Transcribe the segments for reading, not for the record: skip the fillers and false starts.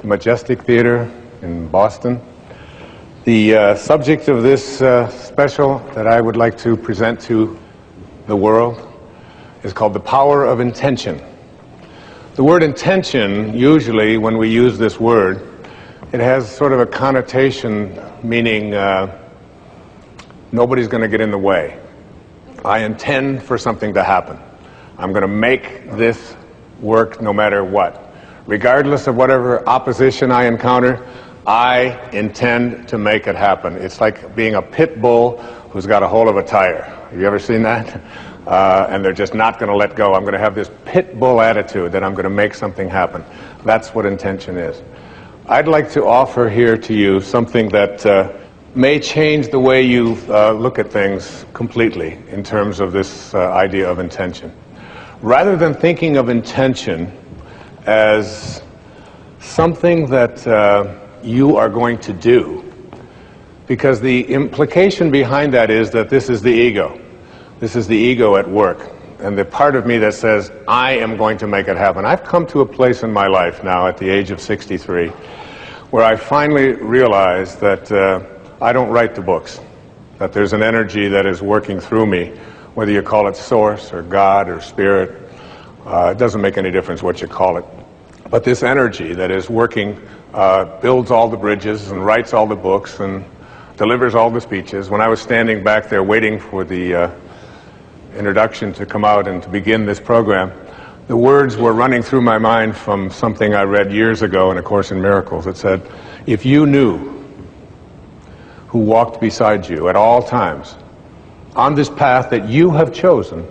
Majestic Theater in Boston. The subject of this special that I would like to present to the world is called The Power of Intention. The word intention, usually when we use this word, it has sort of a connotation meaning nobody's going to get in the way. I intend for something to happen. I'm going to make this work no matter what. Regardless of whatever opposition I encounter, I intend to make it happen. It's like being a pit bull who's got a hold of a tire. Have you ever seen that? And they're just not going to let go. I'm going to have this pit bull attitude that I'm going to make something happen. That's what intention is. I'd like to offer here to you something that may change the way you look at things completely in terms of this idea of intention. Rather than thinking of intention as something that you are going to do, because the implication behind that is that this is the ego. This is the ego at work, and the part of me that says, I am going to make it happen. I've come to a place in my life now at the age of 63 where I finally realized that I don't write the books, that there's an energy that is working through me, whether you call it source or God or spirit. It doesn't make any difference what you call it. But this energy that is working builds all the bridges and writes all the books and delivers all the speeches. When I was standing back there waiting for the introduction to come out and to begin this program, the words were running through my mind from something I read years ago in A Course in Miracles. It said, if you knew who walked beside you at all times on this path that you have chosen,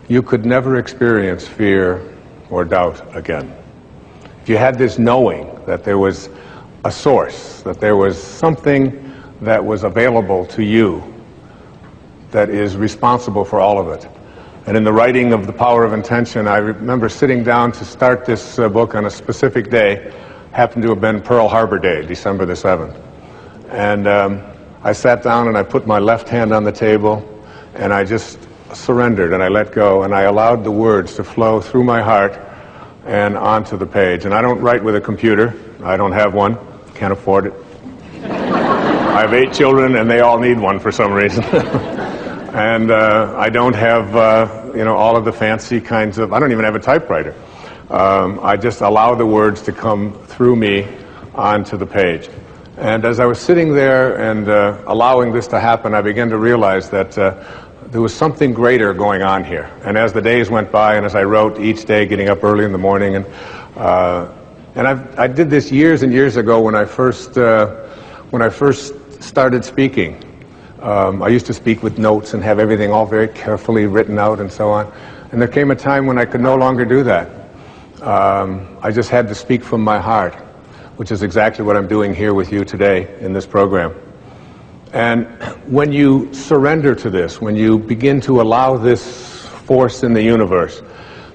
you could never experience fear or doubt again. If you had this knowing that there was a source, that there was something that was available to you that is responsible for all of it. And in the writing of The Power of Intention, I remember sitting down to start this book on a specific day, happened to have been Pearl Harbor Day, December the 7th. And I sat down and I put my left hand on the table and I just surrendered and I let go and I allowed the words to flow through my heart and onto the page. And I don't write with a computer. I don't have one. Can't afford it. I have 8 children and they all need one for some reason. And I don't have, all of the fancy kinds of, I don't even have a typewriter. I just allow the words to come through me onto the page. And as I was sitting there and allowing this to happen, I began to realize that there was something greater going on here. And as the days went by, and as I wrote each day, getting up early in the morning, and I did this years and years ago when I first started speaking. I used to speak with notes and have everything all very carefully written out and so on. And there came a time when I could no longer do that. I just had to speak from my heart, which is exactly what I'm doing here with you today in this program. And when you surrender to this, when you begin to allow this force in the universe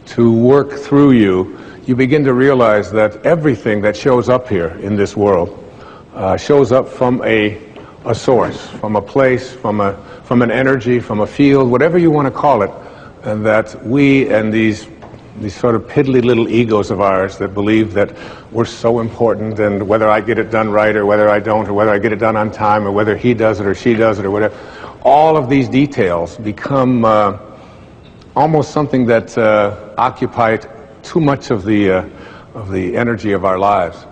to work through you, you begin to realize that everything that shows up here in this world shows up from a source, from a place, from an energy, from a field, whatever you want to call it, and that we and these sort of piddly little egos of ours that believe that we're so important, and whether I get it done right or whether I don't, or whether I get it done on time or whether he does it or she does it or whatever, all of these details become almost something that occupy too much of the energy of our lives.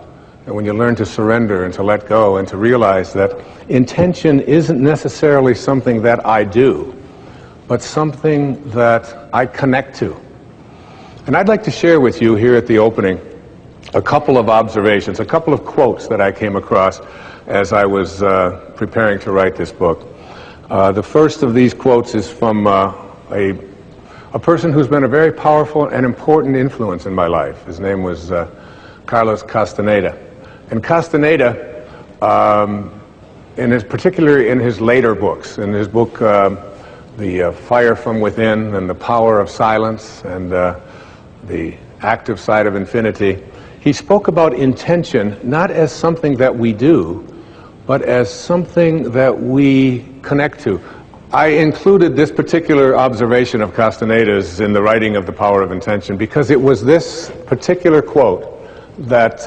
And when you learn to surrender and to let go and to realize that intention isn't necessarily something that I do, but something that I connect to. And I'd like to share with you here at the opening a couple of observations, a couple of quotes that I came across as I was preparing to write this book. The first of these quotes is from a person who's been a very powerful and important influence in my life. His name was Carlos Castaneda. And Castaneda, particularly in his later books, in his book The Fire from Within and The Power of Silence and The Active Side of Infinity, he spoke about intention not as something that we do, but as something that we connect to. I included this particular observation of Castaneda's in the writing of The Power of Intention because it was this particular quote that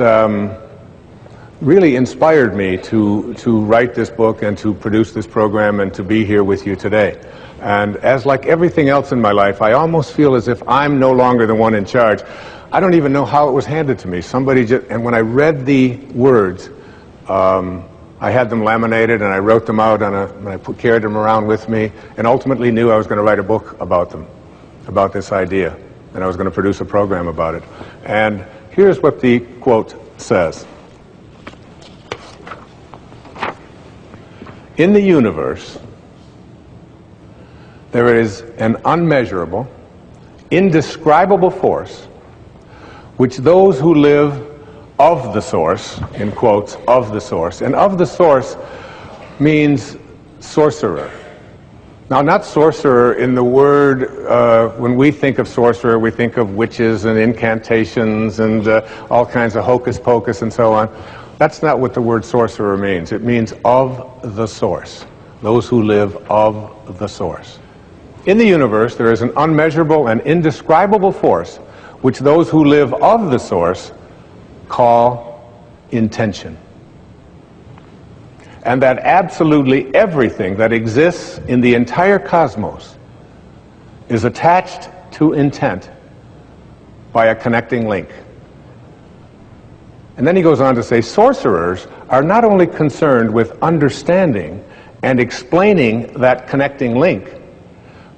really inspired me to write this book and to produce this program and to be here with you today. And as like everything else in my life, I almost feel as if I'm no longer the one in charge. I don't even know how it was handed to me. Somebody just, and when I read the words, I had them laminated and I wrote them out on and I carried them around with me, and ultimately knew I was going to write a book about them, about this idea, and I was going to produce a program about it. And here's what the quote says. In the universe, there is an unmeasurable, indescribable force which those who live of the source, in quotes, of the source, and of the source means sorcerer. Now, not sorcerer in the word, when we think of sorcerer, we think of witches and incantations and all kinds of hocus pocus and so on. That's not what the word sorcerer means. It means of the source, those who live of the source. In the universe, there is an unmeasurable and indescribable force which those who live of the source call intention. And that absolutely everything that exists in the entire cosmos is attached to intent by a connecting link. And then he goes on to say, sorcerers are not only concerned with understanding and explaining that connecting link,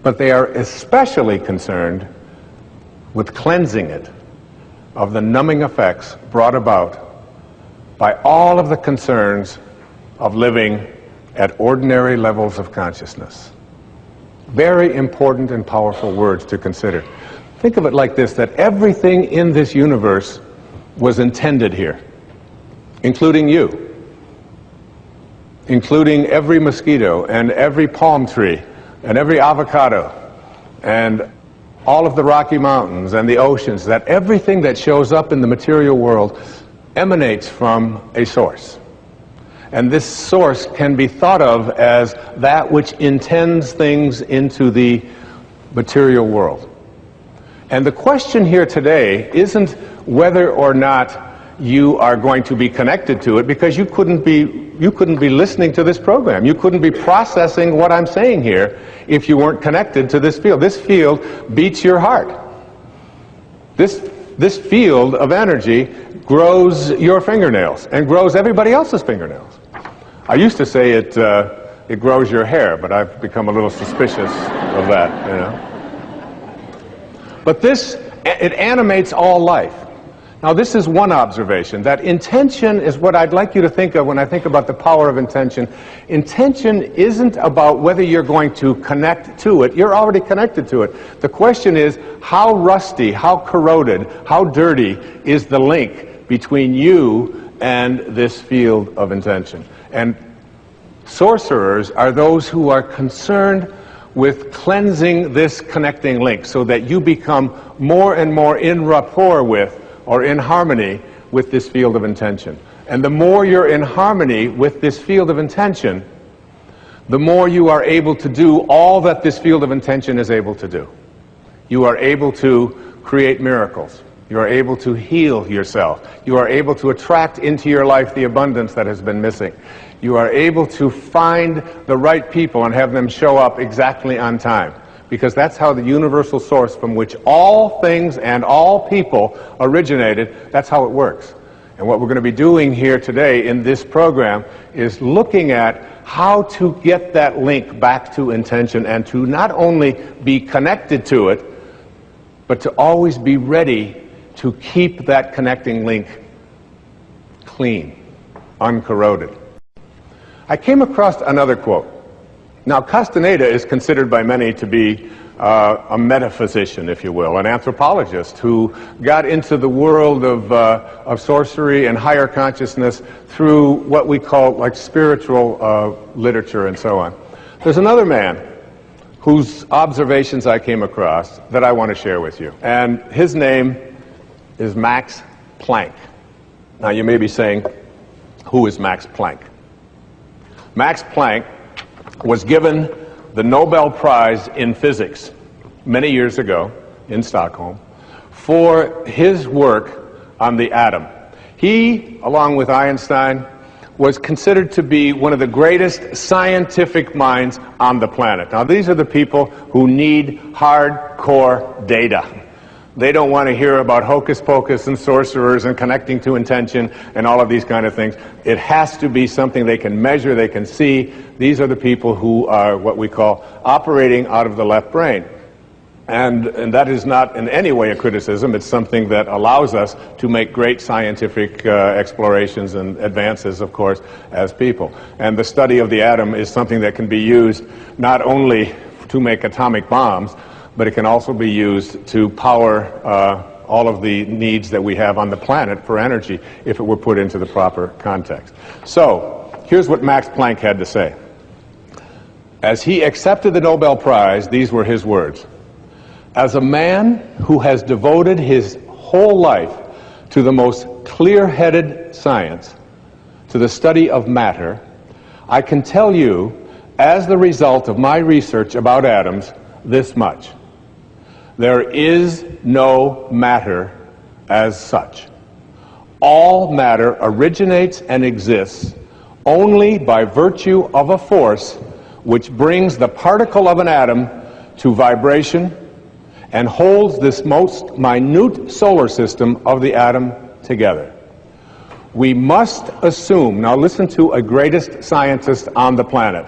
but they are especially concerned with cleansing it of the numbing effects brought about by all of the concerns of living at ordinary levels of consciousness. Very important and powerful words to consider. Think of it like this, that everything in this universe was intended here, including you, including every mosquito and every palm tree and every avocado and all of the Rocky Mountains and the oceans, that everything that shows up in the material world emanates from a source. And this source can be thought of as that which intends things into the material world. And the question here today isn't whether or not you are going to be connected to it, because you couldn't be listening to this program. You couldn't be processing what I'm saying here if you weren't connected to this field. This field beats your heart. This field of energy grows your fingernails and grows everybody else's fingernails. I used to say it grows your hair, but I've become a little suspicious of that, you know. But it animates all life. Now, this is one observation, that intention is what I'd like you to think of when I think about the power of intention. Intention isn't about whether you're going to connect to it. You're already connected to it. The question is, how rusty, how corroded, how dirty is the link between you and this field of intention? And sorcerers are those who are concerned with cleansing this connecting link so that you become more and more in rapport with, or in harmony with, this field of intention. And the more you're in harmony with this field of intention, the more you are able to do all that this field of intention is able to do. You are able to create miracles. You are able to heal yourself. You are able to attract into your life the abundance that has been missing. You are able to find the right people and have them show up exactly on time. Because that's how the universal source from which all things and all people originated, that's how it works. And what we're going to be doing here today in this program is looking at how to get that link back to intention and to not only be connected to it, but to always be ready to keep that connecting link clean, uncorroded. I came across another quote. Now, Castaneda is considered by many to be a metaphysician, if you will, an anthropologist who got into the world of sorcery and higher consciousness through what we call like spiritual literature and so on. There's another man whose observations I came across that I want to share with you. And his name is Max Planck. Now, you may be saying, who is Max Planck? Max Planck was given the Nobel Prize in Physics many years ago in Stockholm for his work on the atom. He, along with Einstein, was considered to be one of the greatest scientific minds on the planet. Now, these are the people who need hardcore data. They don't want to hear about hocus pocus and sorcerers and connecting to intention and all of these kind of things. It has to be something they can measure, they can see. These are the people who are what we call operating out of the left brain. And that is not in any way a criticism. It's something that allows us to make great scientific explorations and advances, of course, as people. And the study of the atom is something that can be used not only to make atomic bombs, but it can also be used to power all of the needs that we have on the planet for energy if it were put into the proper context. So, here's what Max Planck had to say. As he accepted the Nobel Prize, these were his words. As a man who has devoted his whole life to the most clear-headed science, to the study of matter, I can tell you, as the result of my research about atoms, this much. There is no matter as such. All matter originates and exists only by virtue of a force which brings the particle of an atom to vibration and holds this most minute solar system of the atom together. We must assume, now listen to a greatest scientist on the planet,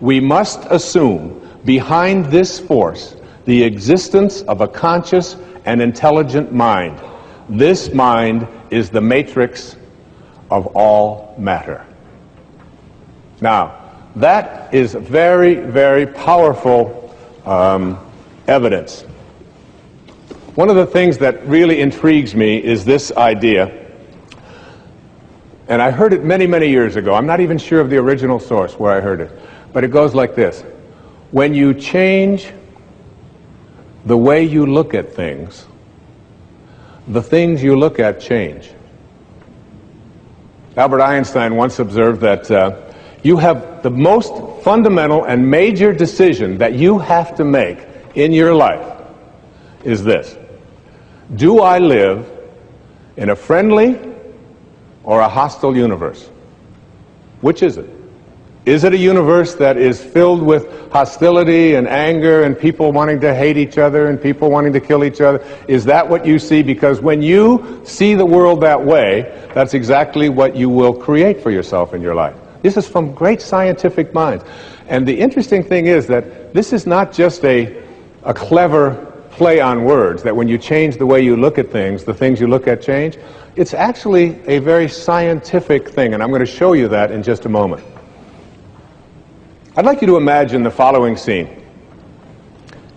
we must assume behind this force the existence of a conscious and intelligent mind. This mind is the matrix of all matter. Now, that is very, very powerful evidence. One of the things that really intrigues me is this idea, and I heard it many, many years ago. I'm not even sure of the original source where I heard it, but it goes like this. When you change the way you look at things, the things you look at change. Albert Einstein once observed that you have the most fundamental and major decision that you have to make in your life is this. Do I live in a friendly or a hostile universe? Which is it? Is it a universe that is filled with hostility and anger and people wanting to hate each other and people wanting to kill each other? Is that what you see? Because when you see the world that way, that's exactly what you will create for yourself in your life. This is from great scientific minds. And the interesting thing is that this is not just a clever play on words, that when you change the way you look at things, the things you look at change. It's actually a very scientific thing, and I'm going to show you that in just a moment. I'd like you to imagine the following scene.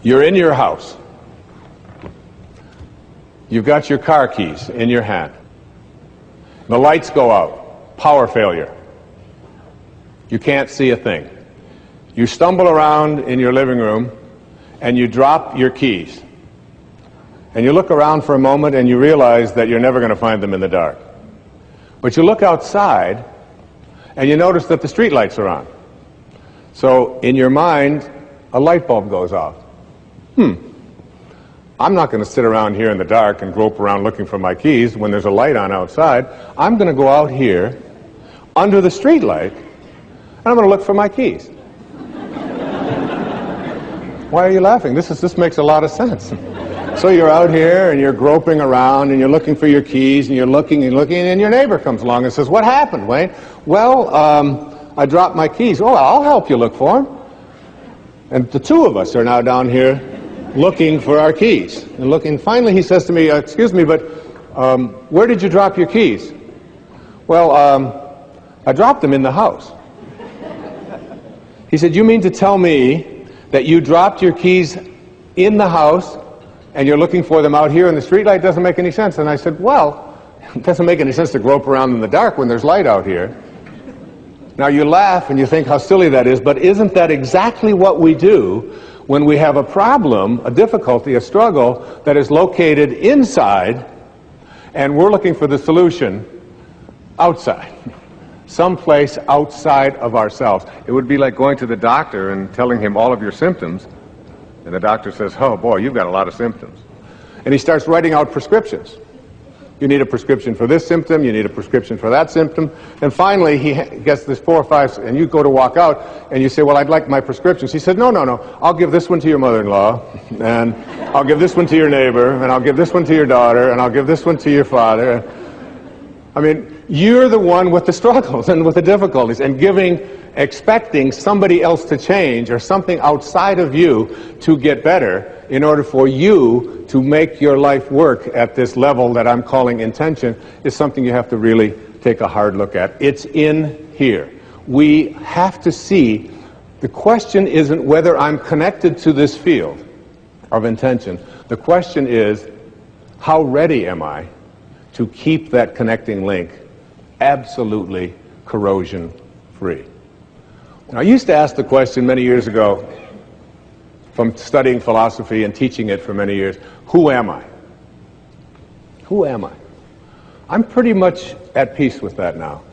You're in your house. You've got your car keys in your hand. The lights go out. Power failure. You can't see a thing. You stumble around in your living room and you drop your keys. And you look around for a moment and you realize that you're never going to find them in the dark. But you look outside and you notice that the street lights are on. So in your mind, a light bulb goes off. I'm not going to sit around here in the dark and grope around looking for my keys when there's a light on outside. I'm going to go out here under the street light and I'm going to look for my keys. Why are you laughing? This makes a lot of sense. So you're out here and you're groping around and you're looking for your keys and you're looking and looking, and your neighbor comes along and says, "What happened, Wayne?" "Well, I dropped my keys." "Oh, I'll help you look for them." And the two of us are now down here looking for our keys. And looking. Finally, he says to me, "Excuse me, but where did you drop your keys?" "Well, I dropped them in the house." He said, "You mean to tell me that you dropped your keys in the house and you're looking for them out here in the streetlight? Doesn't make any sense." And I said, "Well, it doesn't make any sense to grope around in the dark when there's light out here." Now you laugh and you think how silly that is, but isn't that exactly what we do when we have a problem, a difficulty, a struggle that is located inside and we're looking for the solution outside? someplace outside of ourselves. It would be like going to the doctor and telling him all of your symptoms, and the doctor says, oh boy, you've got a lot of symptoms. And he starts writing out prescriptions. You need a prescription for this symptom, you need a prescription for that symptom, and finally he gets this 4 or 5, and you go to walk out, and you say, well, I'd like my prescriptions. He said, no, I'll give this one to your mother-in-law, and I'll give this one to your neighbor, and I'll give this one to your daughter, and I'll give this one to your father. I mean, you're the one with the struggles and with the difficulties, and expecting somebody else to change or something outside of you to get better in order for you to make your life work at this level that I'm calling intention is something you have to really take a hard look at. It's in here. We have to see, the question isn't whether I'm connected to this field of intention. The question is, how ready am I to keep that connecting link absolutely corrosion-free? I used to ask the question many years ago, from studying philosophy and teaching it for many years, who am I? Who am I? I'm pretty much at peace with that now.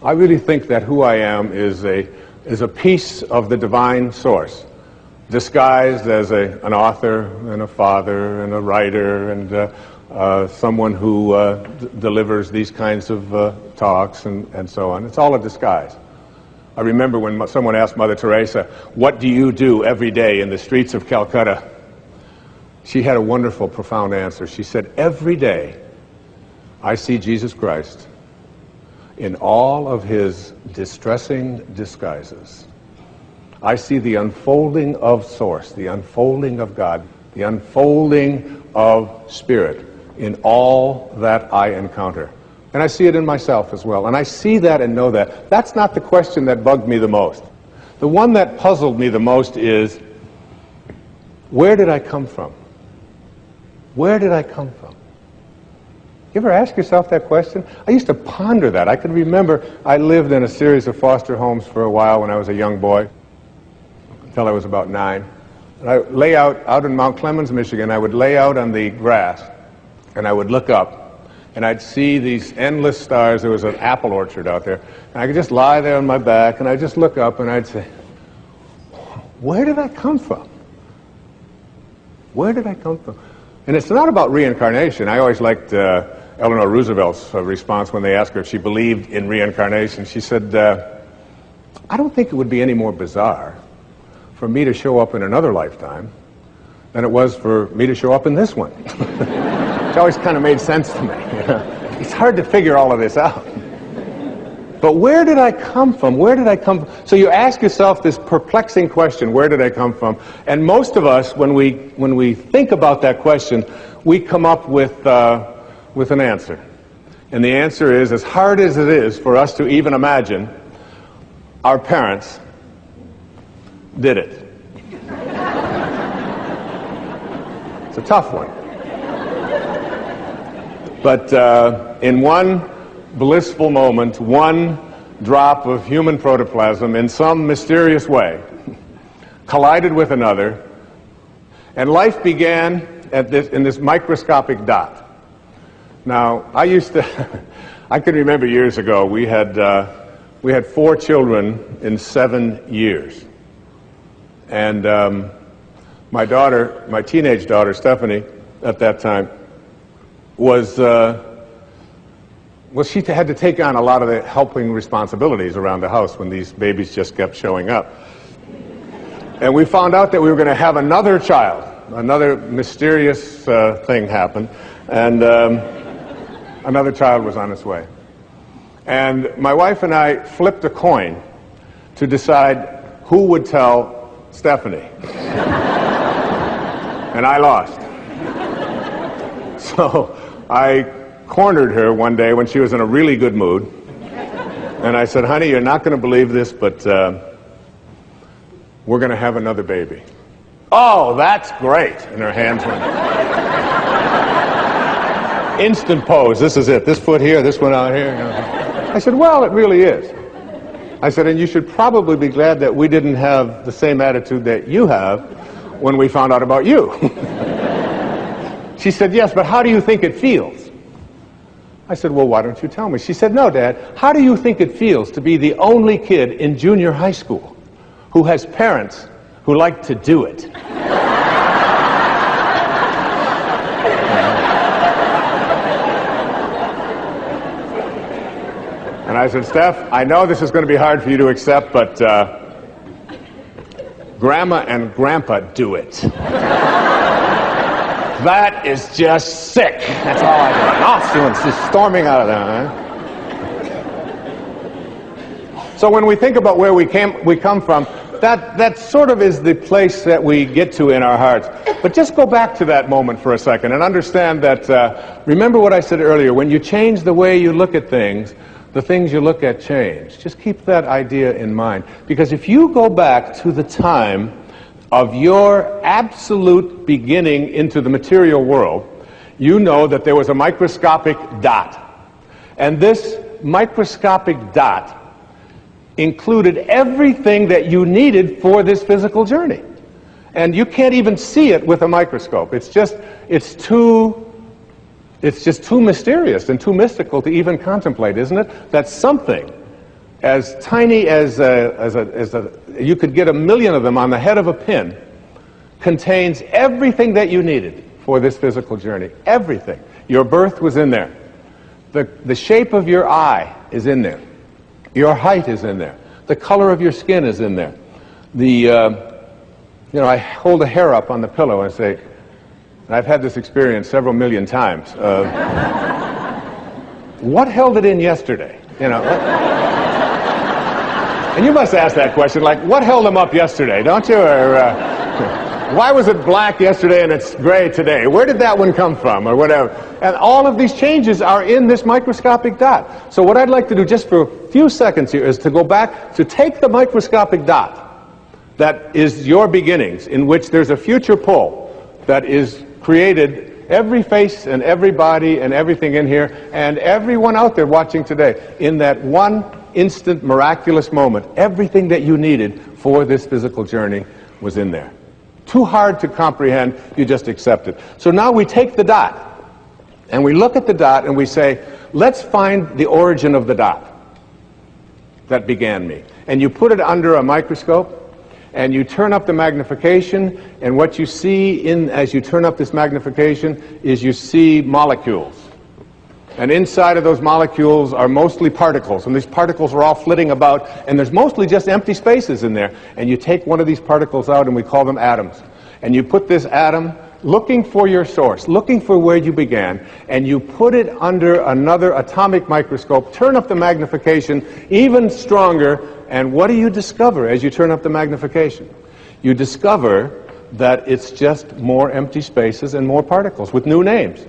I really think that who I am is a piece of the divine source, disguised as an author and a father and a writer and someone who delivers these kinds of talks and so on. It's all a disguise. I remember when someone asked Mother Teresa, what do you do every day in the streets of Calcutta? She had a wonderful, profound answer. She said, every day I see Jesus Christ in all of his distressing disguises. I see the unfolding of Source, the unfolding of God, the unfolding of Spirit in all that I encounter. And I see it in myself as well. And I see that and know that. That's not the question that bugged me the most. The one that puzzled me the most is, where did I come from? Where did I come from? You ever ask yourself that question? I used to ponder that. I can remember I lived in a series of foster homes for a while when I was a young boy, until I was about 9. And I lay out in Mount Clemens, Michigan, I would lay out on the grass, and I would look up, and I'd see these endless stars. There was an apple orchard out there. And I could just lie there on my back, and I'd just look up, and I'd say, where did I come from? Where did I come from? And it's not about reincarnation. I always liked Eleanor Roosevelt's response when they asked her if she believed in reincarnation. She said, I don't think it would be any more bizarre for me to show up in another lifetime than it was for me to show up in this one. It always kind of made sense to me. You know? It's hard to figure all of this out. But where did I come from? Where did I come from? So you ask yourself this perplexing question, where did I come from? And most of us, when we think about that question, we come up with an answer. And the answer is, as hard as it is for us to even imagine, our parents did it. It's a tough one. But in one blissful moment, one drop of human protoplasm in some mysterious way collided with another, and life began in this microscopic dot. Now, I can remember years ago, we had 4 children in 7 years. And my teenage daughter, Stephanie, at that time, she had to take on a lot of the helping responsibilities around the house when these babies just kept showing up. And we found out that we were going to have another child. Another mysterious thing happened, and another child was on its way. And my wife and I flipped a coin to decide who would tell Stephanie. And I lost. So I cornered her one day when she was in a really good mood, and I said, honey, you're not going to believe this, but we're going to have another baby. Oh, that's great. And her hands went. Instant pose. This is it. This foot here, this one out here. I said, well, it really is. I said, and you should probably be glad that we didn't have the same attitude that you have when we found out about you. She said, yes, but how do you think it feels? I said, well, why don't you tell me? She said, no, Dad, how do you think it feels to be the only kid in junior high school who has parents who like to do it? And I said, Steph, I know this is going to be hard for you to accept, but Grandma and Grandpa do it. That is just sick. That's all I do. And off, just storming out of there. Huh? So when we think about where we come from, that sort of is the place that we get to in our hearts. But just go back to that moment for a second and understand that, remember what I said earlier, when you change the way you look at things, the things you look at change. Just keep that idea in mind. Because if you go back to the time of your absolute beginning into the material world, you know that there was a microscopic dot. And this microscopic dot included everything that you needed for this physical journey. And you can't even see it with a microscope. It's just too mysterious and too mystical to even contemplate, isn't it? That something as tiny as you could get 1,000,000 of them on the head of a pin contains everything that you needed for this physical journey. Everything. Your birth was in there. The shape of your eye is in there. Your height is in there. The color of your skin is in there. I hold a hair up on the pillow and say, and I've had this experience several million times. What held it in yesterday? And you must ask that question, like, what held them up yesterday, don't you? Or why was it black yesterday and it's gray today? Where did that one come from, or whatever? And all of these changes are in this microscopic dot. So what I'd like to do just for a few seconds here is to go back to take the microscopic dot that is your beginnings, in which there's a future pole that is created, every face and every body and everything in here, and everyone out there watching today, in that one instant miraculous moment, everything that you needed for this physical journey was in there. Too hard to comprehend, you just accept it. So now we take the dot, and we look at the dot and we say, let's find the origin of the dot that began me. And you put it under a microscope, and you turn up the magnification, and what you see as you turn up this magnification is you see molecules. And inside of those molecules are mostly particles, and these particles are all flitting about, and there's mostly just empty spaces in there. And you take one of these particles out, and we call them atoms. And you put this atom, looking for your source, looking for where you began, and you put it under another atomic microscope, turn up the magnification even stronger, and what do you discover as you turn up the magnification? You discover that it's just more empty spaces and more particles with new names.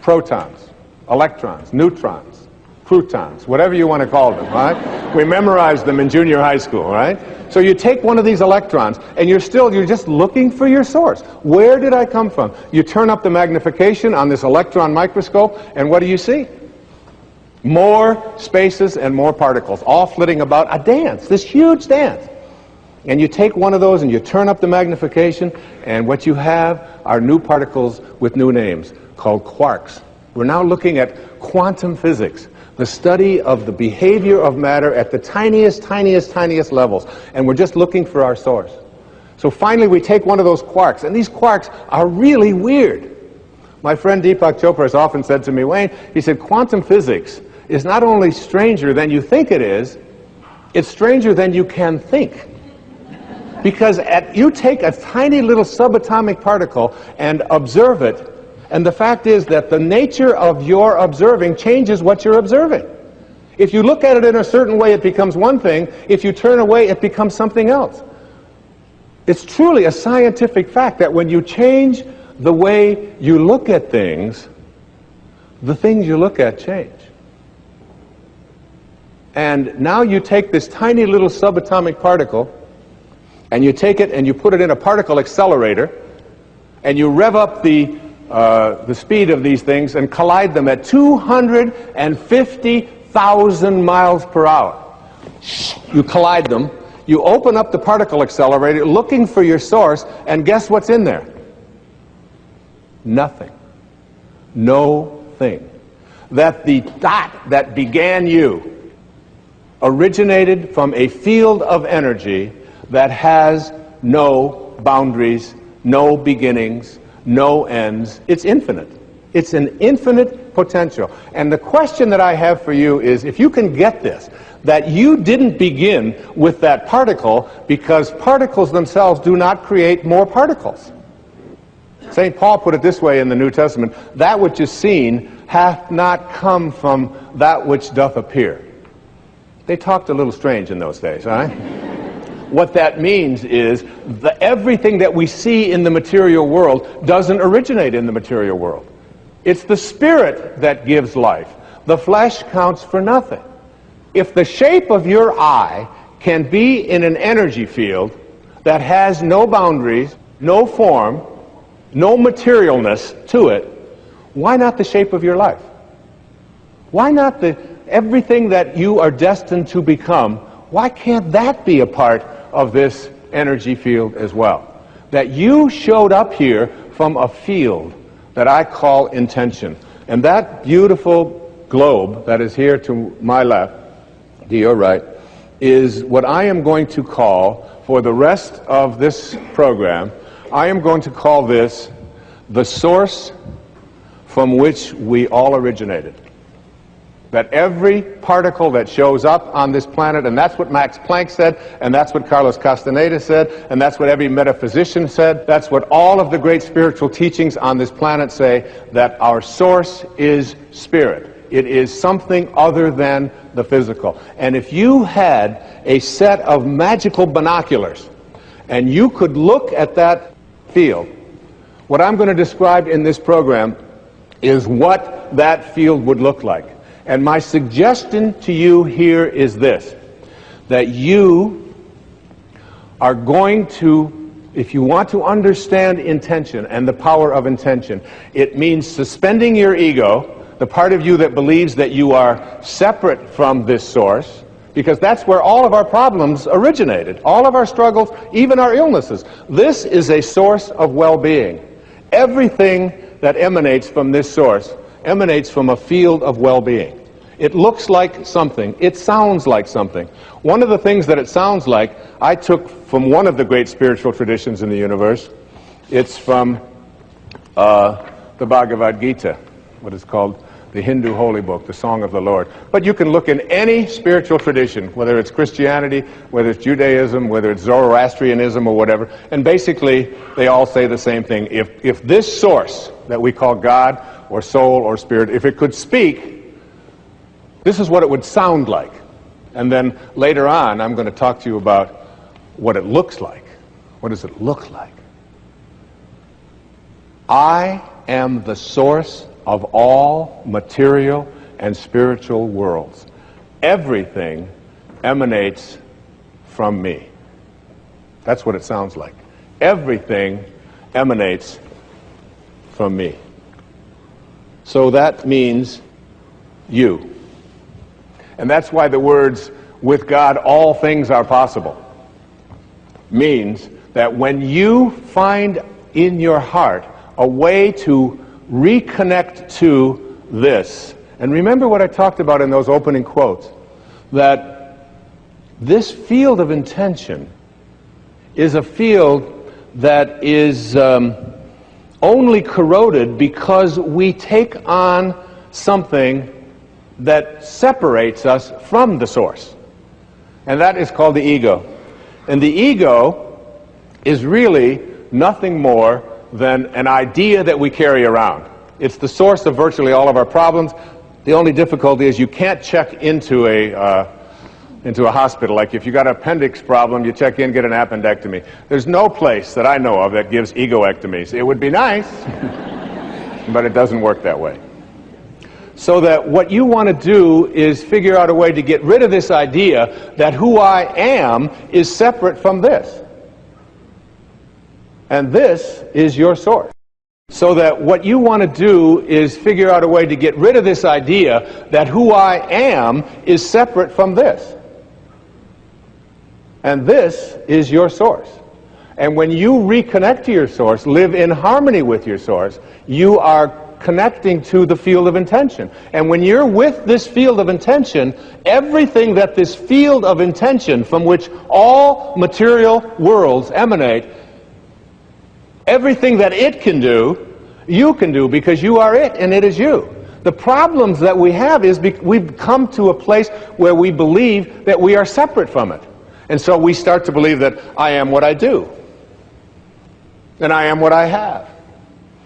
Protons, electrons, neutrons, croutons, whatever you want to call them, right? We memorized them in junior high school, right? So you take one of these electrons, and you're just looking for your source. Where did I come from? You turn up the magnification on this electron microscope, and what do you see? More spaces and more particles, all flitting about, a dance, this huge dance. And you take one of those and you turn up the magnification, and what you have are new particles with new names called quarks. We're now looking at quantum physics, the study of the behavior of matter at the tiniest levels, and we're just looking for our source. So finally we take one of those quarks, and these quarks are really weird. My friend Deepak Chopra has often said to me, Wayne, he said, quantum physics is not only stranger than you think it is, it's stranger than you can think. Because you take a tiny little subatomic particle and observe it, and the fact is that the nature of your observing changes what you're observing. If you look at it in a certain way, it becomes one thing. If you turn away, it becomes something else. It's truly a scientific fact that when you change the way you look at things, the things you look at change. And now you take this tiny little subatomic particle, and you take it and you put it in a particle accelerator, and you rev up the speed of these things and collide them at 250,000 miles per hour. You collide them, you open up the particle accelerator looking for your source, and guess what's in there? Nothing. No thing. that the dot that began you originated from a field of energy that has no boundaries, no beginnings, no ends. It's infinite. It's an infinite potential. And the question that I have for you is, if you can get this, that you didn't begin with that particle because particles themselves do not create more particles. St. Paul put it this way in the New Testament, that which is seen hath not come from that which doth appear. They talked a little strange in those days, right? What that means is that everything that we see in the material world doesn't originate in the material world. It's the spirit that gives life. The flesh counts for nothing. If the shape of your eye can be in an energy field that has no boundaries, no form, no materialness to it, why not the shape of your life? Why not everything that you are destined to become? Why can't that be a part of this energy field as well? That you showed up here from a field that I call intention. And that beautiful globe that is here to my left, to your right, is what I am going to call, for the rest of this program, I am going to call this the source from which we all originated. That every particle that shows up on this planet, and that's what Max Planck said, and that's what Carlos Castaneda said, and that's what every metaphysician said, that's what all of the great spiritual teachings on this planet say, that our source is spirit. It is something other than the physical. And if you had a set of magical binoculars, and you could look at that field, what I'm going to describe in this program is what that field would look like. And my suggestion to you here is this, that you are going to, if you want to understand intention and the power of intention, it means suspending your ego, the part of you that believes that you are separate from this source, because that's where all of our problems originated, all of our struggles, even our illnesses. This is a source of well-being. Everything that emanates from this source emanates from a field of well-being. It looks like something. It sounds like something. One of the things that it sounds like, I took from one of the great spiritual traditions in the universe. It's from the Bhagavad Gita, what is called the Hindu holy book, the Song of the Lord. But you can look in any spiritual tradition, whether it's Christianity, whether it's Judaism, whether it's Zoroastrianism or whatever, and basically they all say the same thing. If this source that we call God or soul or spirit, if it could speak, this is what it would sound like. And then later on, I'm going to talk to you about what it looks like. What does it look like? I am the source of all material and spiritual worlds. Everything emanates from me. That's what it sounds like. Everything emanates from me. So that means you. And that's why the words, with God all things are possible, means that when you find in your heart a way to reconnect to this, and remember what I talked about in those opening quotes, that this field of intention is a field that is only corroded because we take on something that separates us from the source. And that is called the ego. And the ego is really nothing more than an idea that we carry around. It's the source of virtually all of our problems. The only difficulty is you can't check into a hospital. Like if you got an appendix problem, you check in, get an appendectomy. There's no place that I know of that gives egoectomies. It would be nice, but it doesn't work that way. So that what you want to do is figure out a way to get rid of this idea that who I am is separate from this. And this is your source. So that what you want to do is figure out a way to get rid of this idea that who I am is separate from this. And this is your source. And when you reconnect to your source, live in harmony with your source, you are connecting to the field of intention. And when you're with this field of intention, everything that this field of intention from which all material worlds emanate, everything that it can do, you can do, because you are it and it is you. The problems that we have is we've come to a place where we believe that we are separate from it. And so we start to believe that I am what I do, and I am what I have,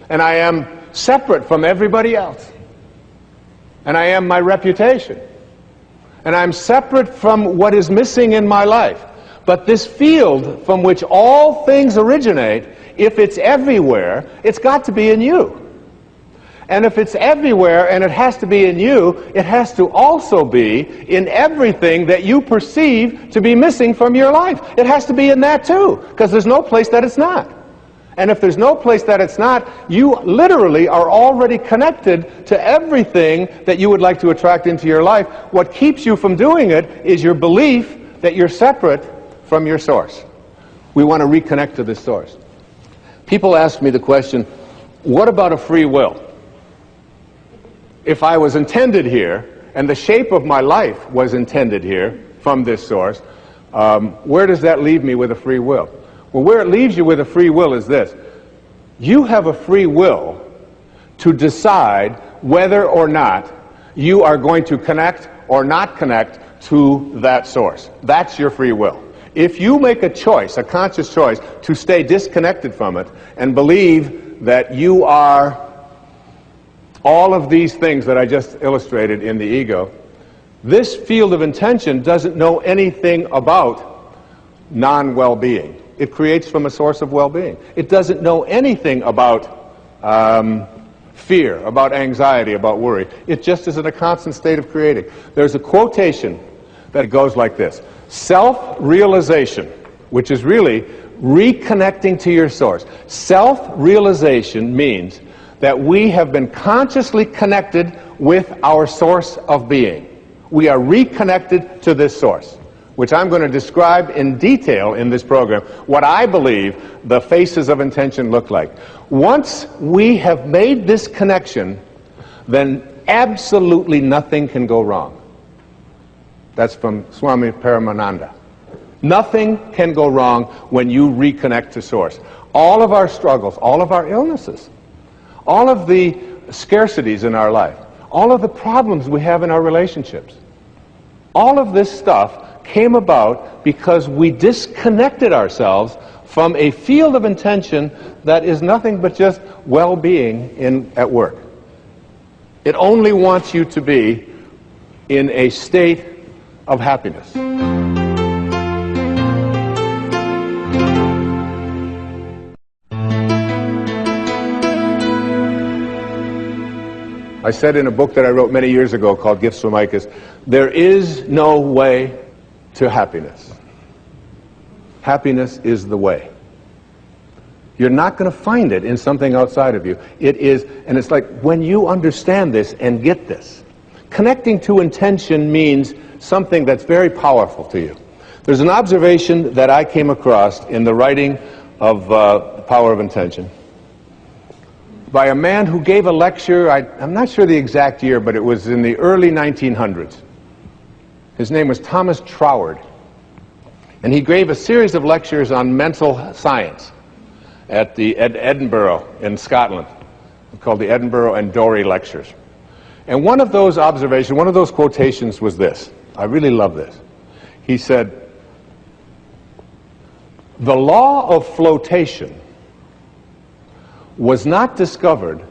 and I am separate from everybody else, and I am my reputation, and I'm separate from what is missing in my life. But this field from which all things originate, if it's everywhere, it's got to be in you. And if it's everywhere and it has to be in you, it has to also be in everything that you perceive to be missing from your life. It has to be in that too, because there's no place that it's not. And if there's no place that it's not, you literally are already connected to everything that you would like to attract into your life. What keeps you from doing it is your belief that you're separate from your source. We want to reconnect to this source. People ask me the question, what about a free will? If I was intended here, and the shape of my life was intended here from this source, where does that leave me with a free will? Well, where it leaves you with a free will is this. You have a free will to decide whether or not you are going to connect or not connect to that source. That's your free will. If you make a choice, a conscious choice, to stay disconnected from it and believe that you are all of these things that I just illustrated in the ego, this field of intention doesn't know anything about non-well-being. It creates from a source of well-being. It doesn't know anything about fear, about anxiety, about worry. It just is in a constant state of creating. There's a quotation that goes like this: self-realization, which is really reconnecting to your source. Self-realization means that we have been consciously connected with our source of being. We are reconnected to this source, which I'm going to describe in detail in this program, what I believe the faces of intention look like. Once we have made this connection, then absolutely nothing can go wrong. That's from Swami Paramananda. Nothing can go wrong when you reconnect to source. All of our struggles, all of our illnesses, all of the scarcities in our life, all of the problems we have in our relationships, all of this stuff came about because we disconnected ourselves from a field of intention that is nothing but just well-being at work. It only wants you to be in a state of happiness. I said in a book that I wrote many years ago called Gifts from Icus, there is no way to happiness. Happiness is the way. You're not going to find it in something outside of you. It is, and it's like when you understand this and get this, connecting to intention means something that's very powerful to you. There's an observation that I came across in the writing of The Power of Intention by a man who gave a lecture, I'm not sure the exact year, but it was in the early 1900s. His name was Thomas Troward. And he gave a series of lectures on mental science at Edinburgh in Scotland, called the Edinburgh and Dorey Lectures. And one of those observations, one of those quotations was this. I really love this. He said, "The law of flotation was not discovered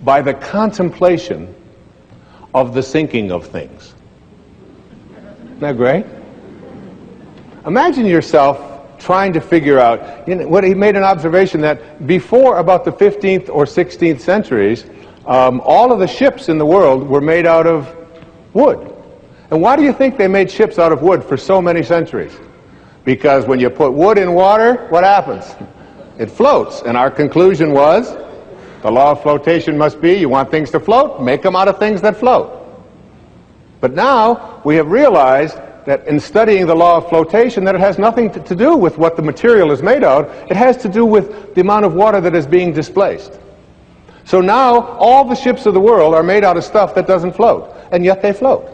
by the contemplation of the sinking of things." Isn't that great? Imagine yourself trying to figure out, what he made an observation that before about the 15th or 16th centuries, all of the ships in the world were made out of wood. And why do you think they made ships out of wood for so many centuries? Because when you put wood in water, what happens? It floats. And our conclusion was, the law of flotation must be, you want things to float, make them out of things that float. But now we have realized that in studying the law of flotation, that it has nothing to do with what the material is made out. It has to do with the amount of water that is being displaced. So now all the ships of the world are made out of stuff that doesn't float, and yet they float.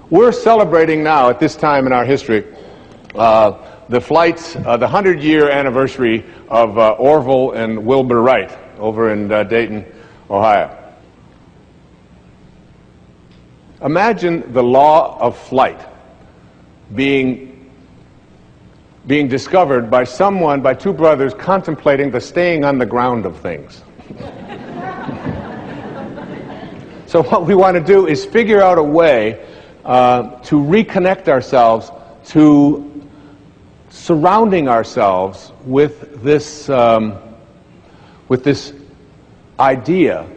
We're celebrating now, at this time in our history, the flights, the 100-year anniversary of Orville and Wilbur Wright over in Dayton, Ohio. Imagine the law of flight being discovered by someone, by two brothers contemplating the staying on the ground of things. So what we want to do is figure out a way to reconnect ourselves to surrounding ourselves with this idea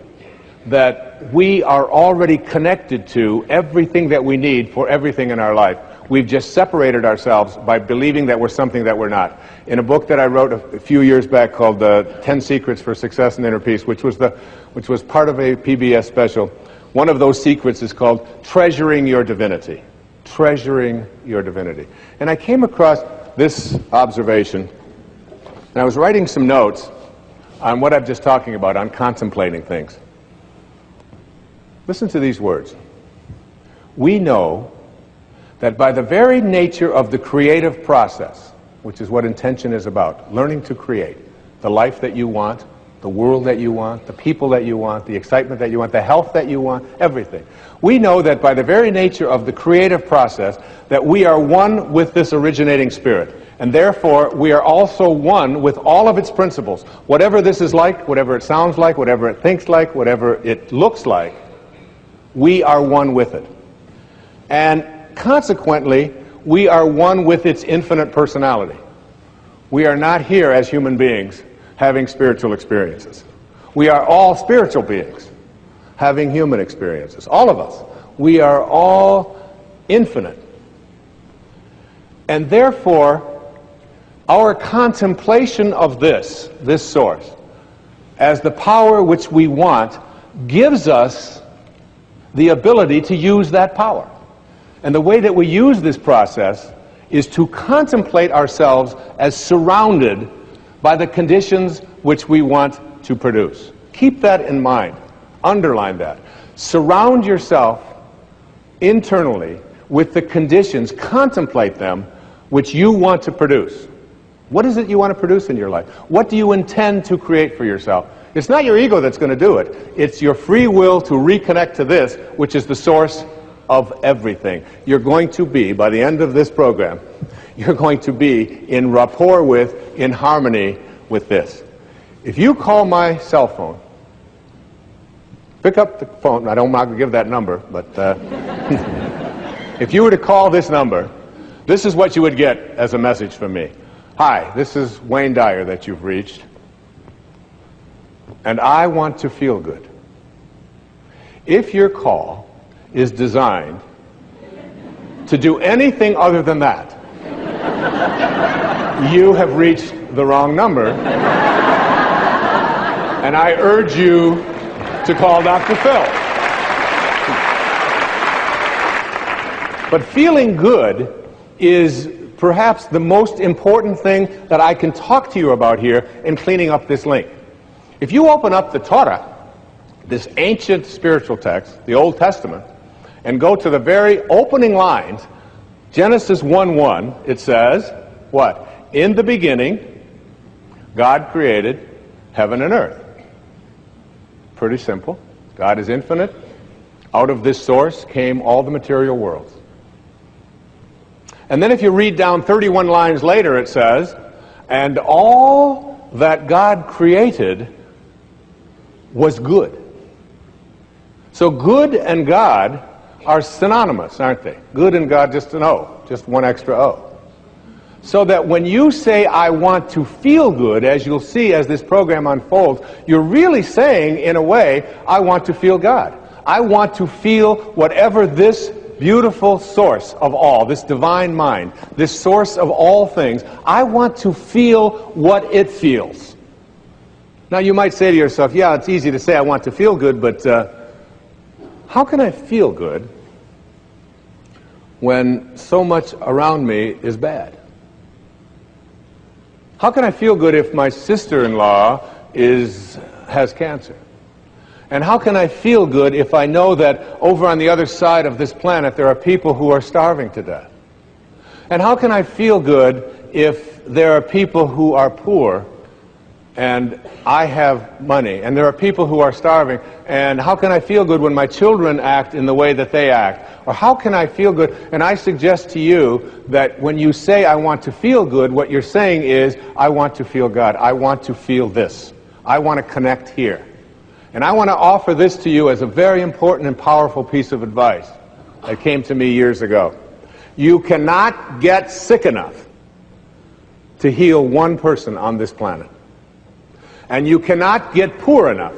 that we are already connected to everything that we need for everything in our life. We've just separated ourselves by believing that we're something that we're not. In a book that I wrote a few years back called 10 Secrets for Success and Inner Peace, which was part of a PBS special, one of those secrets is called Treasuring Your Divinity. Treasuring Your Divinity. And I came across this observation, and I was writing some notes on what I'm just talking about, on contemplating things. Listen to these words. We know that by the very nature of the creative process, which is what intention is about, learning to create the life that you want, the world that you want, the people that you want, the excitement that you want, the health that you want, everything. We know that by the very nature of the creative process that we are one with this originating spirit. And therefore, we are also one with all of its principles. Whatever this is like, whatever it sounds like, whatever it thinks like, whatever it looks like, we are one with it. And consequently, we are one with its infinite personality. We are not here as human beings having spiritual experiences. We are all spiritual beings having human experiences. All of us. We are all infinite. And therefore, our contemplation of this source, as the power which we want, gives us the ability to use that power. And the way that we use this process is to contemplate ourselves as surrounded by the conditions which we want to produce. Keep that in mind. Underline that. Surround yourself internally with the conditions, contemplate them, which you want to produce. What is it you want to produce in your life? What do you intend to create for yourself? It's not your ego that's going to do it. It's your free will to reconnect to this, which is the source of everything. You're going to be, by the end of this program, you're going to be in rapport with, in harmony with this. If you call my cell phone, pick up the phone, I'm not going to give that number, but if you were to call this number, this is what you would get as a message from me. Hi, this is Wayne Dyer that you've reached, and I want to feel good. If your call is designed to do anything other than that, you have reached the wrong number, and I urge you to call Dr. Phil. But feeling good is perhaps the most important thing that I can talk to you about here in cleaning up this link. If you open up the Torah, this ancient spiritual text, the Old Testament, and go to the very opening lines, Genesis 1:1, it says, what? In the beginning, God created heaven and earth. Pretty simple. God is infinite. Out of this source came all the material worlds. And then if you read down 31 lines later, it says, and all that God created was good. So good and God are synonymous, aren't they? Good and God, just an O, just one extra O. So that when you say, I want to feel good, as you'll see as this program unfolds, you're really saying, in a way, I want to feel God. I want to feel whatever this beautiful source of all, this divine mind, this source of all things, I want to feel what it feels. Now you might say to yourself, yeah, it's easy to say I want to feel good, but how can I feel good when so much around me is bad? How can I feel good if my sister-in-law has cancer? And how can I feel good if I know that over on the other side of this planet there are people who are starving to death? And how can I feel good if there are people who are poor and I have money, and there are people who are starving, and how can I feel good when my children act in the way that they act? Or how can I feel good? And I suggest to you that when you say I want to feel good, what you're saying is I want to feel God. I want to feel this. I want to connect here. And I want to offer this to you as a very important and powerful piece of advice that came to me years ago. You cannot get sick enough to heal one person on this planet. And you cannot get poor enough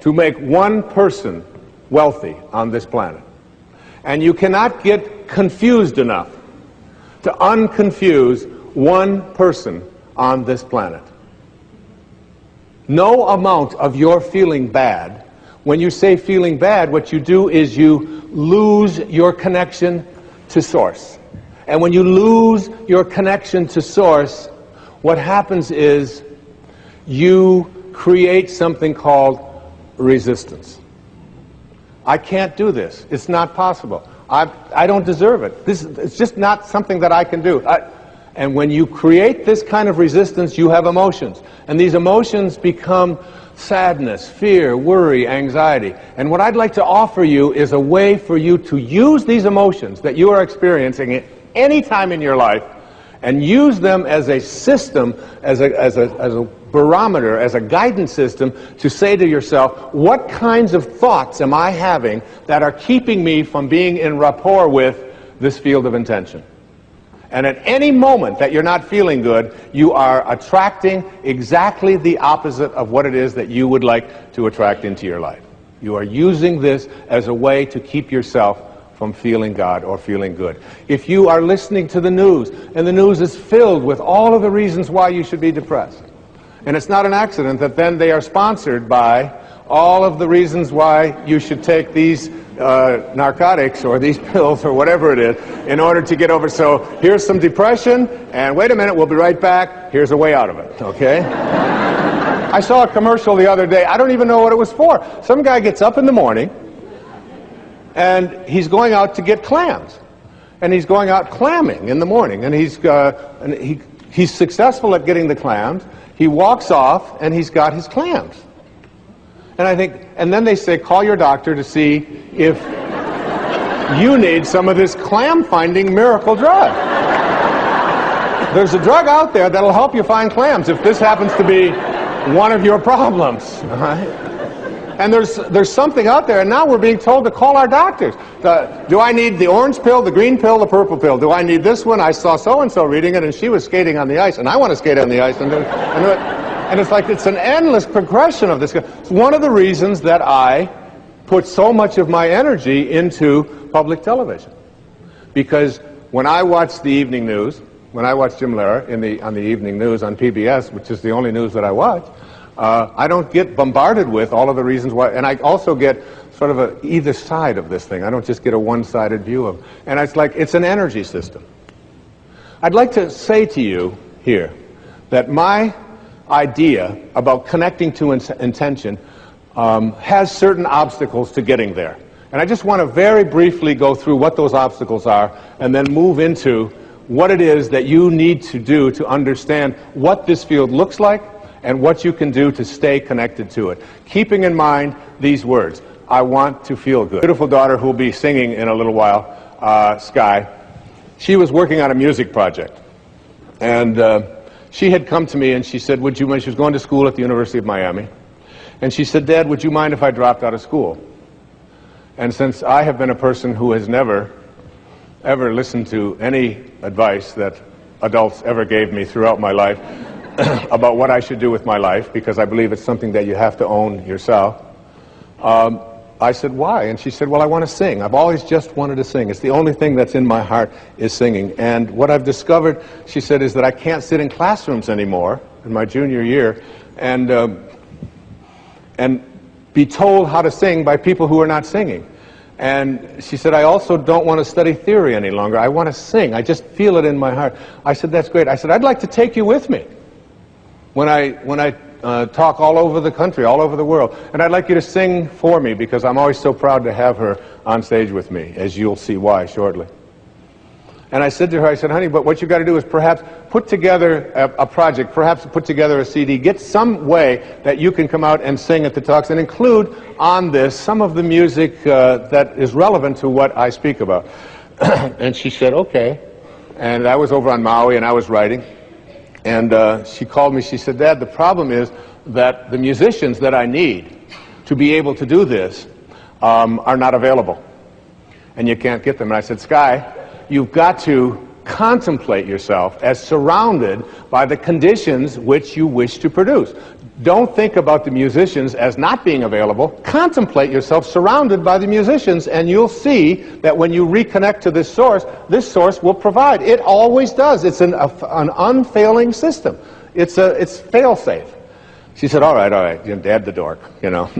to make one person wealthy on this planet. And you cannot get confused enough to unconfuse one person on this planet. No amount of your feeling bad, when you say feeling bad, what you do is you lose your connection to Source. And when you lose your connection to Source, what happens is you create something called resistance. I can't do this. It's not possible. I don't deserve it. It's just not something that I can do. And when you create this kind of resistance, you have emotions. And these emotions become sadness, fear, worry, anxiety. And what I'd like to offer you is a way for you to use these emotions that you are experiencing at any time in your life and use them as a system, as a barometer, as a guidance system to say to yourself, what kinds of thoughts am I having that are keeping me from being in rapport with this field of intention? And at any moment that you're not feeling good, you are attracting exactly the opposite of what it is that you would like to attract into your life. You are using this as a way to keep yourself from feeling God or feeling good. If you are listening to the news, and the news is filled with all of the reasons why you should be depressed, and it's not an accident that then they are sponsored by all of the reasons why you should take these narcotics or these pills or whatever it is in order to get over. So here's some depression, and wait a minute, we'll be right back. Here's a way out of it, okay? I saw a commercial the other day. I don't even know what it was for. Some guy gets up in the morning, and he's going out to get clams. And he's going out clamming in the morning, and he's successful at getting the clams. He walks off, and he's got his clams. And then they say, call your doctor to see if you need some of this clam-finding miracle drug. There's a drug out there that'll help you find clams if this happens to be one of your problems. All right? And there's something out there, and now we're being told to call our doctors. Do I need the orange pill, the green pill, the purple pill? Do I need this one? I saw so-and-so reading it, and she was skating on the ice, and I want to skate on the ice. And it's like it's an endless progression of this. It's one of the reasons that I put so much of my energy into public television. Because when I watch the evening news, when I watch Jim Lehrer on the evening news on PBS, which is the only news that I watch, I don't get bombarded with all of the reasons why. And I also get sort of either side of this thing. I don't just get a one-sided view of it. And it's like it's an energy system. I'd like to say to you here that my idea about connecting to intention has certain obstacles to getting there. And I just want to very briefly go through what those obstacles are and then move into what it is that you need to do to understand what this field looks like and what you can do to stay connected to it. Keeping in mind these words, I want to feel good. Beautiful daughter who will be singing in a little while, Sky, she was working on a music project. And she had come to me and she said, when she was going to school at the University of Miami, and she said, Dad, would you mind if I dropped out of school? And since I have been a person who has never, ever listened to any advice that adults ever gave me throughout my life about what I should do with my life, because I believe it's something that you have to own yourself, I said, why? And she said, well, I want to sing. I've always just wanted to sing. It's the only thing that's in my heart is singing. And what I've discovered, she said, is that I can't sit in classrooms anymore in my junior year and be told how to sing by people who are not singing. And she said, I also don't want to study theory any longer. I want to sing. I just feel it in my heart. I said, that's great. I said, I'd like to take you with me when I talk all over the country, all over the world. And I'd like you to sing for me because I'm always so proud to have her on stage with me, as you'll see why shortly. And I said to her, I said, honey, but what you've got to do is perhaps put together a project, perhaps put together a CD, get some way that you can come out and sing at the talks and include on this some of the music that is relevant to what I speak about. And she said, okay. And I was over on Maui and I was writing. And she called me, she said, Dad, the problem is that the musicians that I need to be able to do this are not available. And you can't get them. And I said, Sky, you've got to contemplate yourself as surrounded by the conditions which you wish to produce. Don't think about the musicians as not being available. Contemplate yourself surrounded by the musicians, and you'll see that when you reconnect to this source will provide. It always does. It's an unfailing system. It's fail-safe. She said, all right, Dad the dork, you know.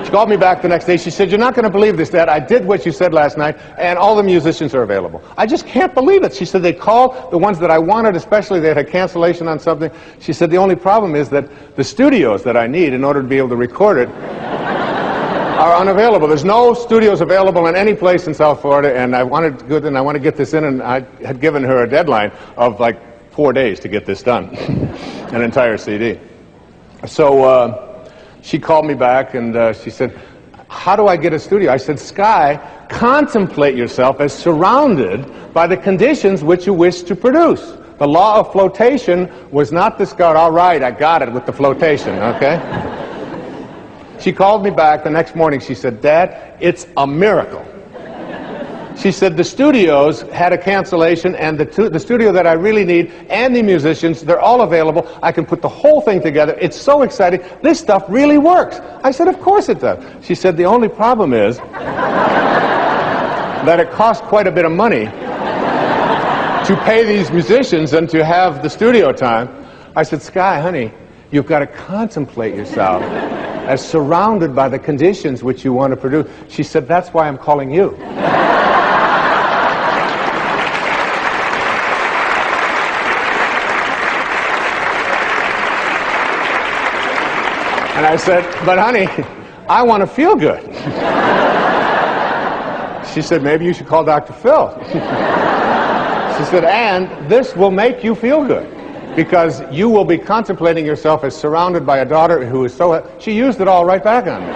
She called me back the next day. She said, you're not going to believe this, Dad. I did what you said last night, and all the musicians are available. I just can't believe it. She said they called the ones that I wanted, especially they had a cancellation on something. She said the only problem is that the studios that I need in order to be able to record it are unavailable. There's no studios available in any place in South Florida, and I want to get this in, and I had given her a deadline of like 4 days to get this done, an entire CD. So she called me back and she said, how do I get a studio? I said, Sky, contemplate yourself as surrounded by the conditions which you wish to produce. The law of flotation was not discovered. All right, I got it with the flotation, okay? She called me back the next morning. She said, Dad, it's a miracle. She said the studios had a cancellation, and the studio that I really need and the musicians, they're all available. I can put the whole thing together. It's so exciting. This stuff really works. I said, of course it does. She said the only problem is that it costs quite a bit of money to pay these musicians and to have the studio time. I said, Sky, honey, you've got to contemplate yourself as surrounded by the conditions which you want to produce. She said, that's why I'm calling you. And I said, but honey, I want to feel good. She said, maybe you should call Dr. Phil. She said, and this will make you feel good because you will be contemplating yourself as surrounded by a daughter who is so... She used it all right back on me.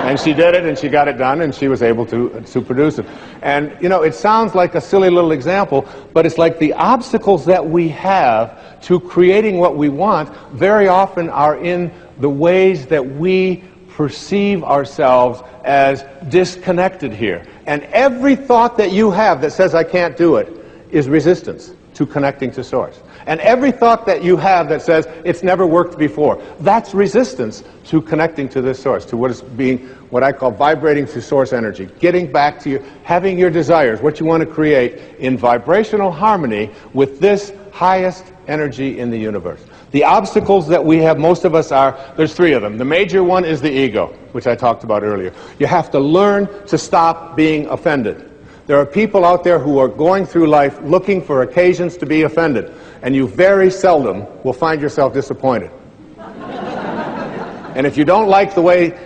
And she did it, and she got it done, and she was able to produce it. And, you know, it sounds like a silly little example, but it's like the obstacles that we have to creating what we want very often are in the ways that we perceive ourselves as disconnected here. And every thought that you have that says, I can't do it, is resistance to connecting to Source. And every thought that you have that says, it's never worked before, that's resistance to connecting to this Source, to what is being, what I call vibrating to Source energy, getting back to having your desires, what you want to create in vibrational harmony with this highest energy in the universe. The obstacles that we have, most of us are, there's three of them. The major one is the ego, which I talked about earlier. You have to learn to stop being offended. There are people out there who are going through life looking for occasions to be offended, and you very seldom will find yourself disappointed. And if you don't like the way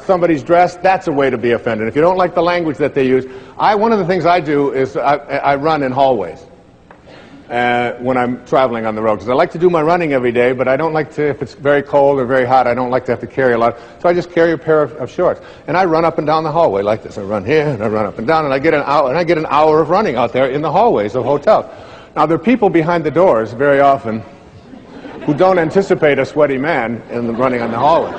somebody's dressed, that's a way to be offended. If you don't like the language that they use, one of the things I do is I run in hallways when I'm traveling on the road, because I like to do my running every day, but I don't like to, if it's very cold or very hot, I don't like to have to carry a lot. So I just carry a pair of shorts, and I run up and down the hallway like this. I run here, and I run up and down, and I get an hour of running out there in the hallways of hotels. Now, there are people behind the doors very often who don't anticipate a sweaty man in running on the hallway.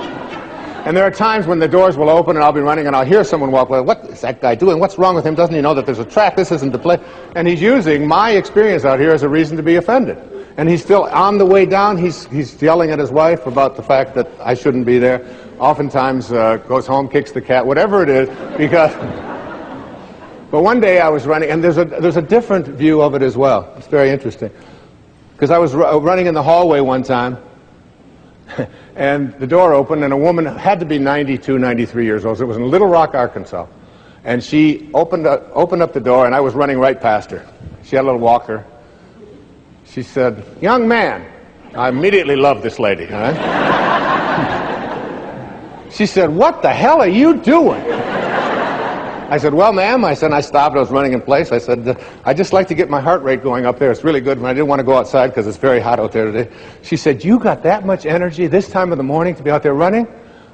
And there are times when the doors will open and I'll be running and I'll hear someone walk by. What is that guy doing? What's wrong with him? Doesn't he know that there's a track? This isn't the place. And he's using my experience out here as a reason to be offended. And he's still on the way down. He's yelling at his wife about the fact that I shouldn't be there. Oftentimes goes home, kicks the cat, whatever it is, because... But one day I was running, and there's a different view of it as well. It's very interesting. Because I was running in the hallway one time, and the door opened, and a woman had to be 92, 93 years old. It was in Little Rock, Arkansas. And she opened up the door, and I was running right past her. She had a little walker. She said, "Young man, I immediately loved this lady. Huh? She said, "What the hell are you doing?" I said, "Well, ma'am," I said, and I stopped. I was running in place. I said, "I just like to get my heart rate going up there. It's really good. And I didn't want to go outside because it's very hot out there today." She said, "You got that much energy this time of the morning to be out there running?"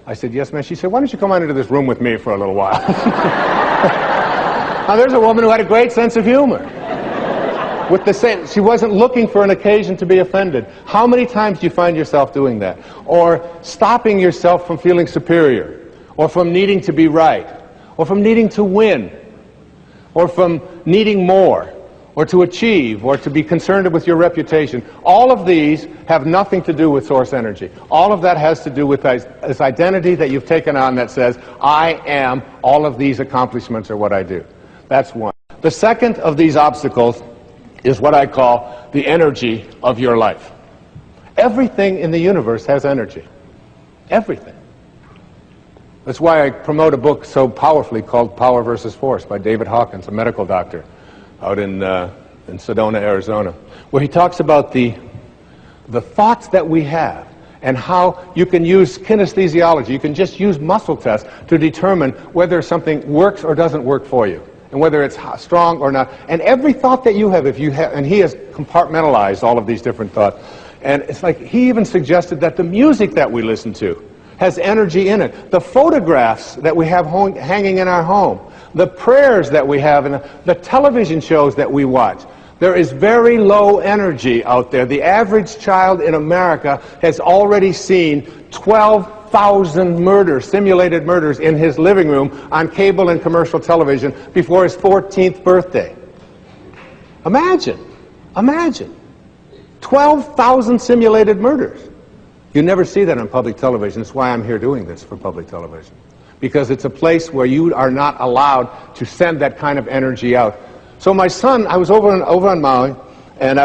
I said, "Yes, ma'am." She said, "Why don't you come on into this room with me for a little while?" Now, there's a woman who had a great sense of humor. With the same, she wasn't looking for an occasion to be offended. How many times do you find yourself doing that? Or stopping yourself from feeling superior, or from needing to be right, or from needing to win, or from needing more, or to achieve, or to be concerned with your reputation. All of these have nothing to do with source energy. All of that has to do with this identity that you've taken on that says, "I am all of these accomplishments are what I do." That's one. The second of these obstacles is what I call the energy of your life. Everything in the universe has energy. Everything. That's why I promote a book so powerfully called Power versus Force by David Hawkins, a medical doctor out in Sedona, Arizona, where he talks about the thoughts that we have and how you can use kinesthesiology. You can just use muscle tests to determine whether something works or doesn't work for you, and whether it's strong or not. And every thought that you have, and he has compartmentalized all of these different thoughts. And it's like he even suggested that the music that we listen to has energy in it. The photographs that we have hanging in our home, the prayers that we have, and the television shows that we watch. There is very low energy out there. The average child in America has already seen 12,000 murders, simulated murders, in his living room on cable and commercial television before his 14th birthday. Imagine. 12,000 simulated murders. You never see that on public television. That's why I'm here doing this for public television. Because it's a place where you are not allowed to send that kind of energy out. So my son, I was over on Maui, and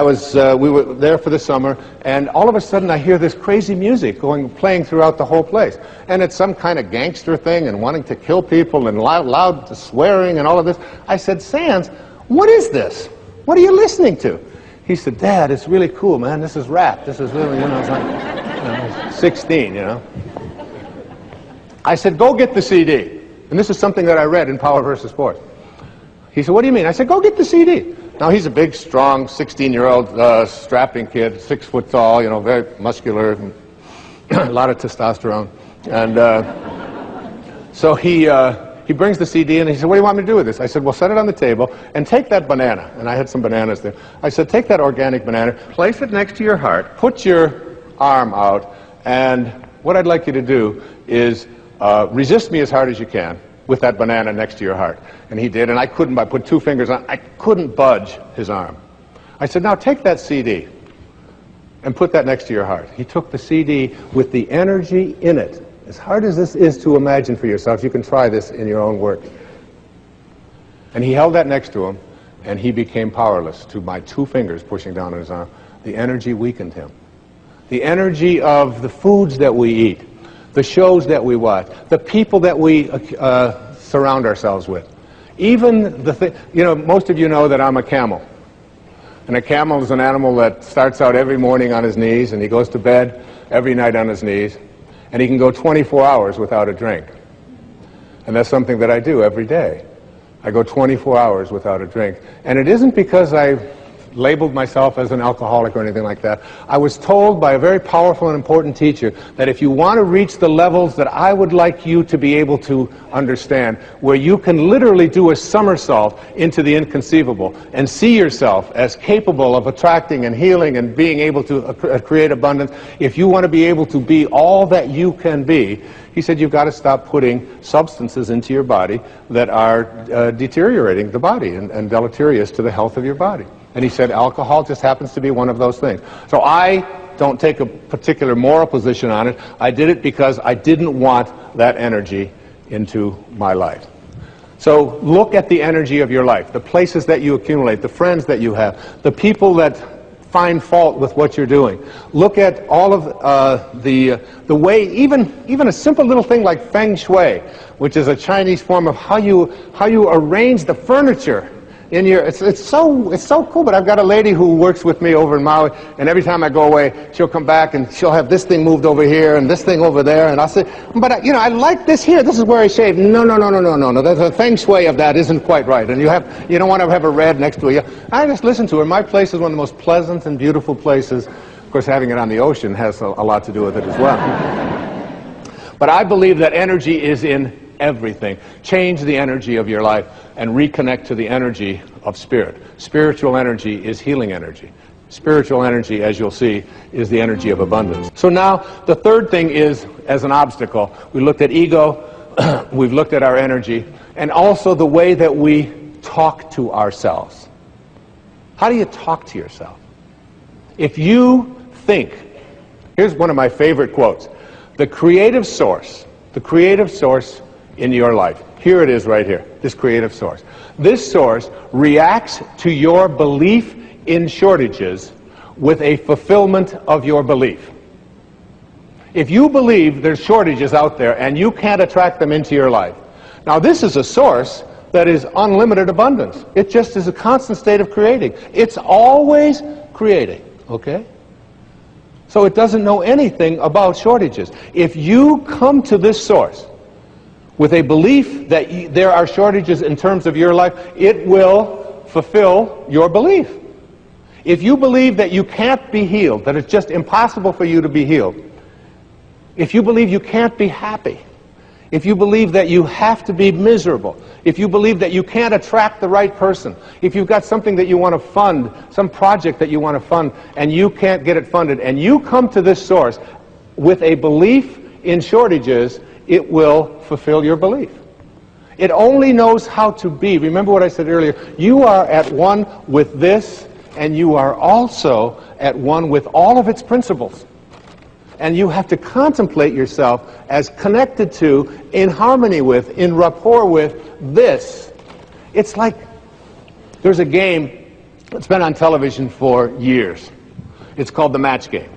we were there for the summer, and all of a sudden I hear this crazy music playing throughout the whole place. And it's some kind of gangster thing and wanting to kill people and loud swearing and all of this. I said, "Sands, what is this? What are you listening to?" He said, "Dad, it's really cool, man. This is rap. This is really, it's like 16, I said, "Go get the CD." And this is something that I read in Power versus Force. He said, "What do you mean?" I said, "Go get the CD." Now, he's a big, strong, 16-year-old strapping kid, 6 foot tall, very muscular, a lot of testosterone. And so he brings the CD and he said, "What do you want me to do with this?" I said, "Well, set it on the table and take that banana." And I had some bananas there. I said, "Take that organic banana, place it next to your heart, put your arm out, and what I'd like you to do is resist me as hard as you can with that banana next to your heart." And he did, and I put 2 fingers on, I couldn't budge his arm. I said, "Now take that CD and put that next to your heart." He took the CD with the energy in it. As hard as this is to imagine for yourself, you can try this in your own work. And he held that next to him, and he became powerless to my 2 fingers pushing down on his arm. The energy weakened him. The energy of the foods that we eat, the shows that we watch, the people that we surround ourselves with. Even most of you know that I'm a camel. And a camel is an animal that starts out every morning on his knees, and he goes to bed every night on his knees, and he can go 24 hours without a drink. And that's something that I do every day. I go 24 hours without a drink. And it isn't because I labeled myself as an alcoholic or anything like that. I was told by a very powerful and important teacher that if you want to reach the levels that I would like you to be able to understand, where you can literally do a somersault into the inconceivable and see yourself as capable of attracting and healing and being able to create abundance, if you want to be able to be all that you can be, he said, you've got to stop putting substances into your body that are deteriorating the body and deleterious to the health of your body. And he said alcohol just happens to be one of those things. So I don't take a particular moral position on it. I did it because I didn't want that energy into my life. So look at the energy of your life, the places that you accumulate, the friends that you have, the people that find fault with what you're doing. Look at all of the way, even a simple little thing like feng shui, which is a Chinese form of how you arrange the furniture in your, it's so cool. But I've got a lady who works with me over in Maui, and every time I go away, she'll come back and she'll have this thing moved over here and this thing over there, and I'll say, but I like this here. This is where I shave. No. The feng shui of that isn't quite right, and you don't want to have a red next to it. I just listen to her. My place is one of the most pleasant and beautiful places. Of course, having it on the ocean has a lot to do with it as well. But I believe that energy is in everything. Change the energy of your life and reconnect to the energy of spirit. Spiritual energy is healing energy. Spiritual energy, as you'll see, is the energy of abundance. So now, the third thing is, as an obstacle, we looked at ego, we've looked at our energy, and also the way that we talk to ourselves. How do you talk to yourself? If you think, here's one of my favorite quotes, the creative source in your life, here it is right here, this creative source. This source reacts to your belief in shortages with a fulfillment of your belief. If you believe there's shortages out there and you can't attract them into your life, now this is a source that is unlimited abundance. It just is a constant state of creating. It's always creating, okay? So it doesn't know anything about shortages. If you come to this source with a belief that there are shortages in terms of your life, it will fulfill your belief. If you believe that you can't be healed, that it's just impossible for you to be healed, if you believe you can't be happy, if you believe that you have to be miserable, if you believe that you can't attract the right person, if you've got something that you want to fund, some project that you want to fund, and you can't get it funded, and you come to this source with a belief in shortages, it will fulfill your belief. It only knows how to be. Remember what I said earlier. You are at one with this, and you are also at one with all of its principles. And you have to contemplate yourself as connected to, in harmony with, in rapport with this. It's like there's a game that's been on television for years. It's called the match game.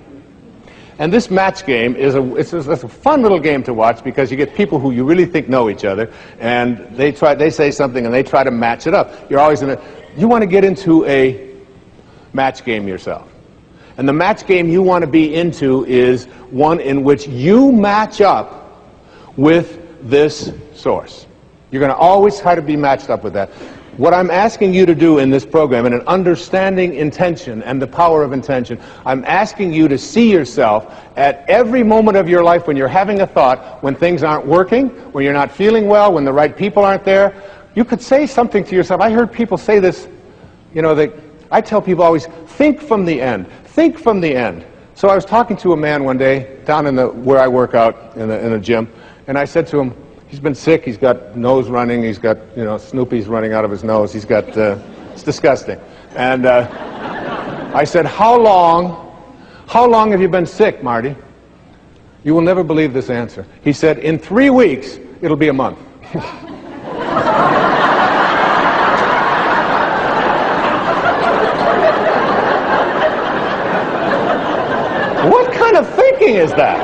And this match game is it's a fun little game to watch because you get people who you really think know each other, and they say something and they try to match it up. You're always you want to get into a match game yourself. And the match game you want to be into is one in which you match up with this source. You're going to always try to be matched up with that. What I'm asking you to do in this program, in an understanding intention and the power of intention, I'm asking you to see yourself at every moment of your life when you're having a thought, when things aren't working, when you're not feeling well, when the right people aren't there. You could say something to yourself. I heard people say this, I tell people always, think from the end. Think from the end. So I was talking to a man one day down where I work out in the gym, and I said to him, he's been sick, he's got nose running, he's got, Snoopy's running out of his nose, he's got, it's disgusting. And I said, how long have you been sick, Marty? You will never believe this answer. He said, in 3 weeks, it'll be a month. What kind of thinking is that?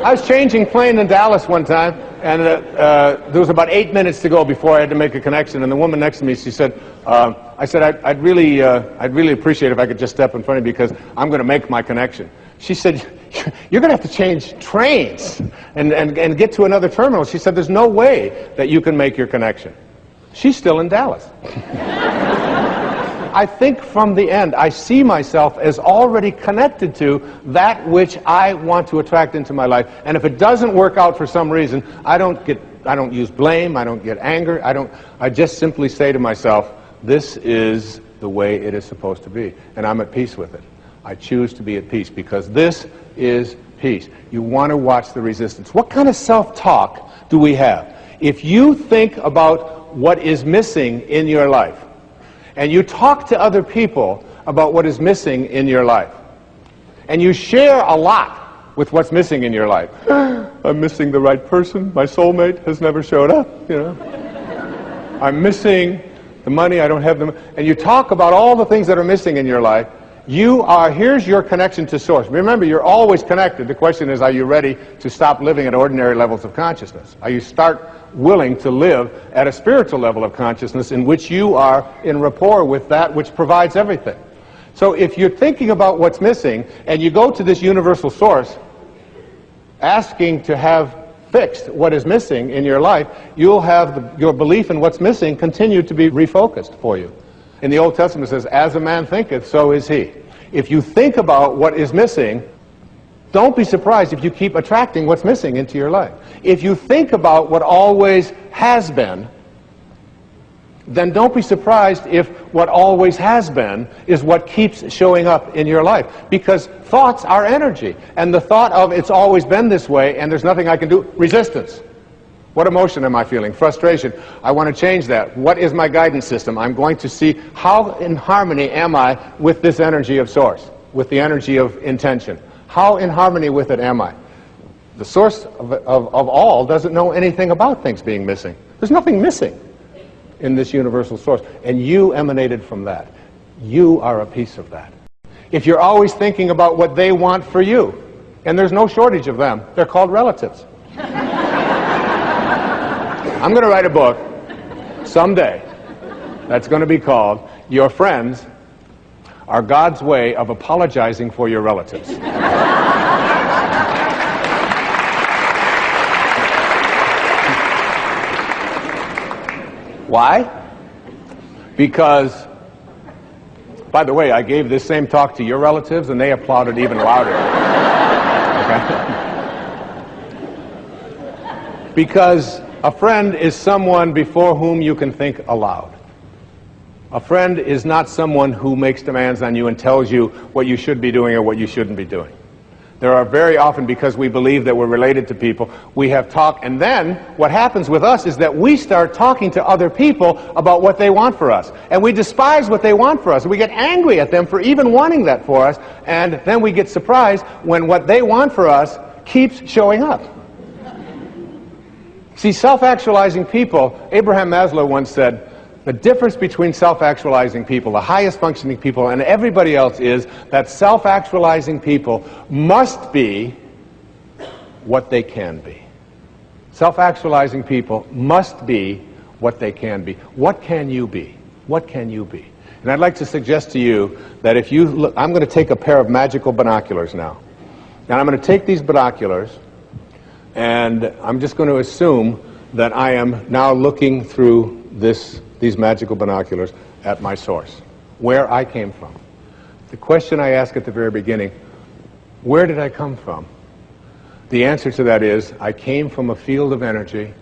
I was changing plane in Dallas one time, and there was about 8 minutes to go before I had to make a connection, and the woman next to me, she said, I'd really appreciate if I could just step in front of you because I'm going to make my connection. She said, you're going to have to change trains and get to another terminal. She said, there's no way that you can make your connection. She's still in Dallas. I think from the end. I see myself as already connected to that which I want to attract into my life. And if it doesn't work out for some reason, I don't use blame, I don't get anger, I just simply say to myself, this is the way it is supposed to be. And I'm at peace with it. I choose to be at peace because this is peace. You want to watch the resistance. What kind of self-talk do we have? If you think about what is missing in your life, and you talk to other people about what is missing in your life, and you share a lot with what's missing in your life. I'm missing the right person. My soulmate has never showed up, I'm missing the money. I don't have them. And you talk about all the things that are missing in your life, Here's your connection to Source. Remember, you're always connected. The question is, are you ready to stop living at ordinary levels of consciousness? Are you start willing to live at a spiritual level of consciousness in which you are in rapport with that which provides everything? So if you're thinking about what's missing, and you go to this universal Source, asking to have fixed what is missing in your life, you'll have your belief in what's missing continue to be refocused for you. In the Old Testament it says, as a man thinketh, so is he. If you think about what is missing, don't be surprised if you keep attracting what's missing into your life. If you think about what always has been, then don't be surprised if what always has been is what keeps showing up in your life. Because thoughts are energy. And the thought of it's always been this way and there's nothing I can do, resistance. What emotion am I feeling? Frustration. I want to change that. What is my guidance system? I'm going to see how in harmony am I with this energy of Source, with the energy of intention. How in harmony with it am I? The Source of all doesn't know anything about things being missing. There's nothing missing in this universal Source, and you emanated from that. You are a piece of that. If you're always thinking about what they want for you, and there's no shortage of them, they're called relatives. I'm going to write a book someday that's going to be called Your Friends Are God's Way of Apologizing for Your Relatives. Why? Because, by the way, I gave this same talk to your relatives and they applauded even louder. Okay? Because a friend is someone before whom you can think aloud. A friend is not someone who makes demands on you and tells you what you should be doing or what you shouldn't be doing. There are very often, because we believe that we're related to people, we have talk, and then what happens with us is that we start talking to other people about what they want for us. And we despise what they want for us. We get angry at them for even wanting that for us, and then we get surprised when what they want for us keeps showing up. See, self-actualizing people, Abraham Maslow once said, the difference between self-actualizing people, the highest functioning people, and everybody else is that self-actualizing people must be what they can be. Self-actualizing people must be what they can be. What can you be? What can you be? And I'd like to suggest to you that if you look, I'm going to take a pair of magical binoculars now. And I'm going to take these binoculars, and I'm just going to assume that I am now looking through these magical binoculars at my Source, where I came from. The question I asked at the very beginning, where did I come from? The answer to that is, I came from a field of energy,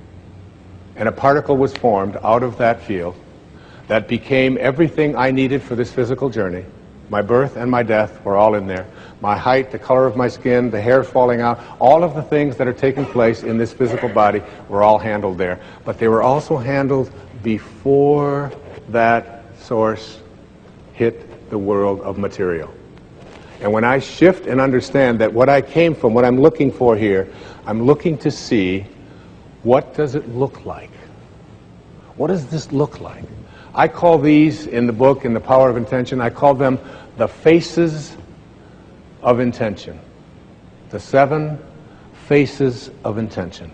and a particle was formed out of that field that became everything I needed for this physical journey. My birth and my death were all in there. My height, the color of my skin, the hair falling out, all of the things that are taking place in this physical body were all handled there. But they were also handled before that Source hit the world of material. And when I shift and understand that what I came from, what I'm looking for here, I'm looking to see, what does it look like? What does this look like? I call these, in the book, in The Power of Intention, I call them the faces of intention. The 7 faces of intention.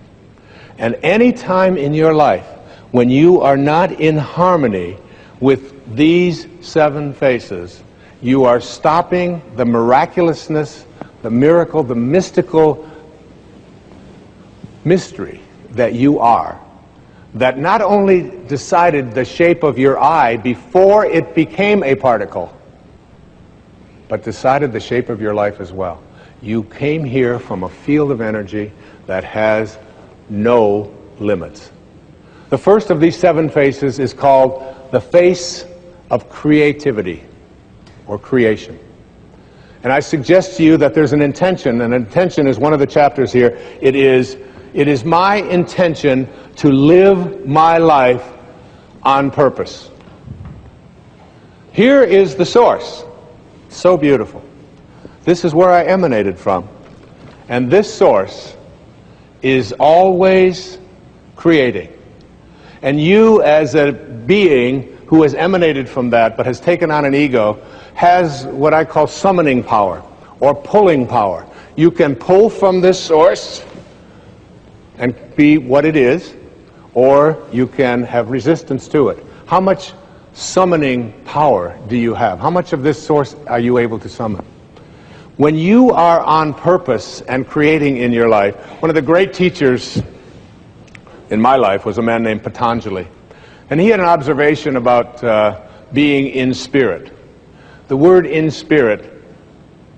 And any time in your life when you are not in harmony with these 7 faces, you are stopping the miraculousness, the miracle, the mystical mystery that you are, that not only decided the shape of your eye before it became a particle, but decided the shape of your life as well. You came here from a field of energy that has no limits. The first of these 7 faces is called the face of creativity, or creation. And I suggest to you that there's an intention, and intention is one of the chapters here. It is my intention to live my life on purpose. Here is the Source. So beautiful. This is where I emanated from. And this Source is always creating. And you, as a being who has emanated from that but has taken on an ego has what I call summoning power or pulling power. You can pull from this source and be what it is, or you can have resistance to it. How much summoning power do you have? How much of this source are you able to summon? When you are on purpose and creating in your life, one of the great teachers in my life was a man named Patanjali. And he had an observation about being in spirit. The word in spirit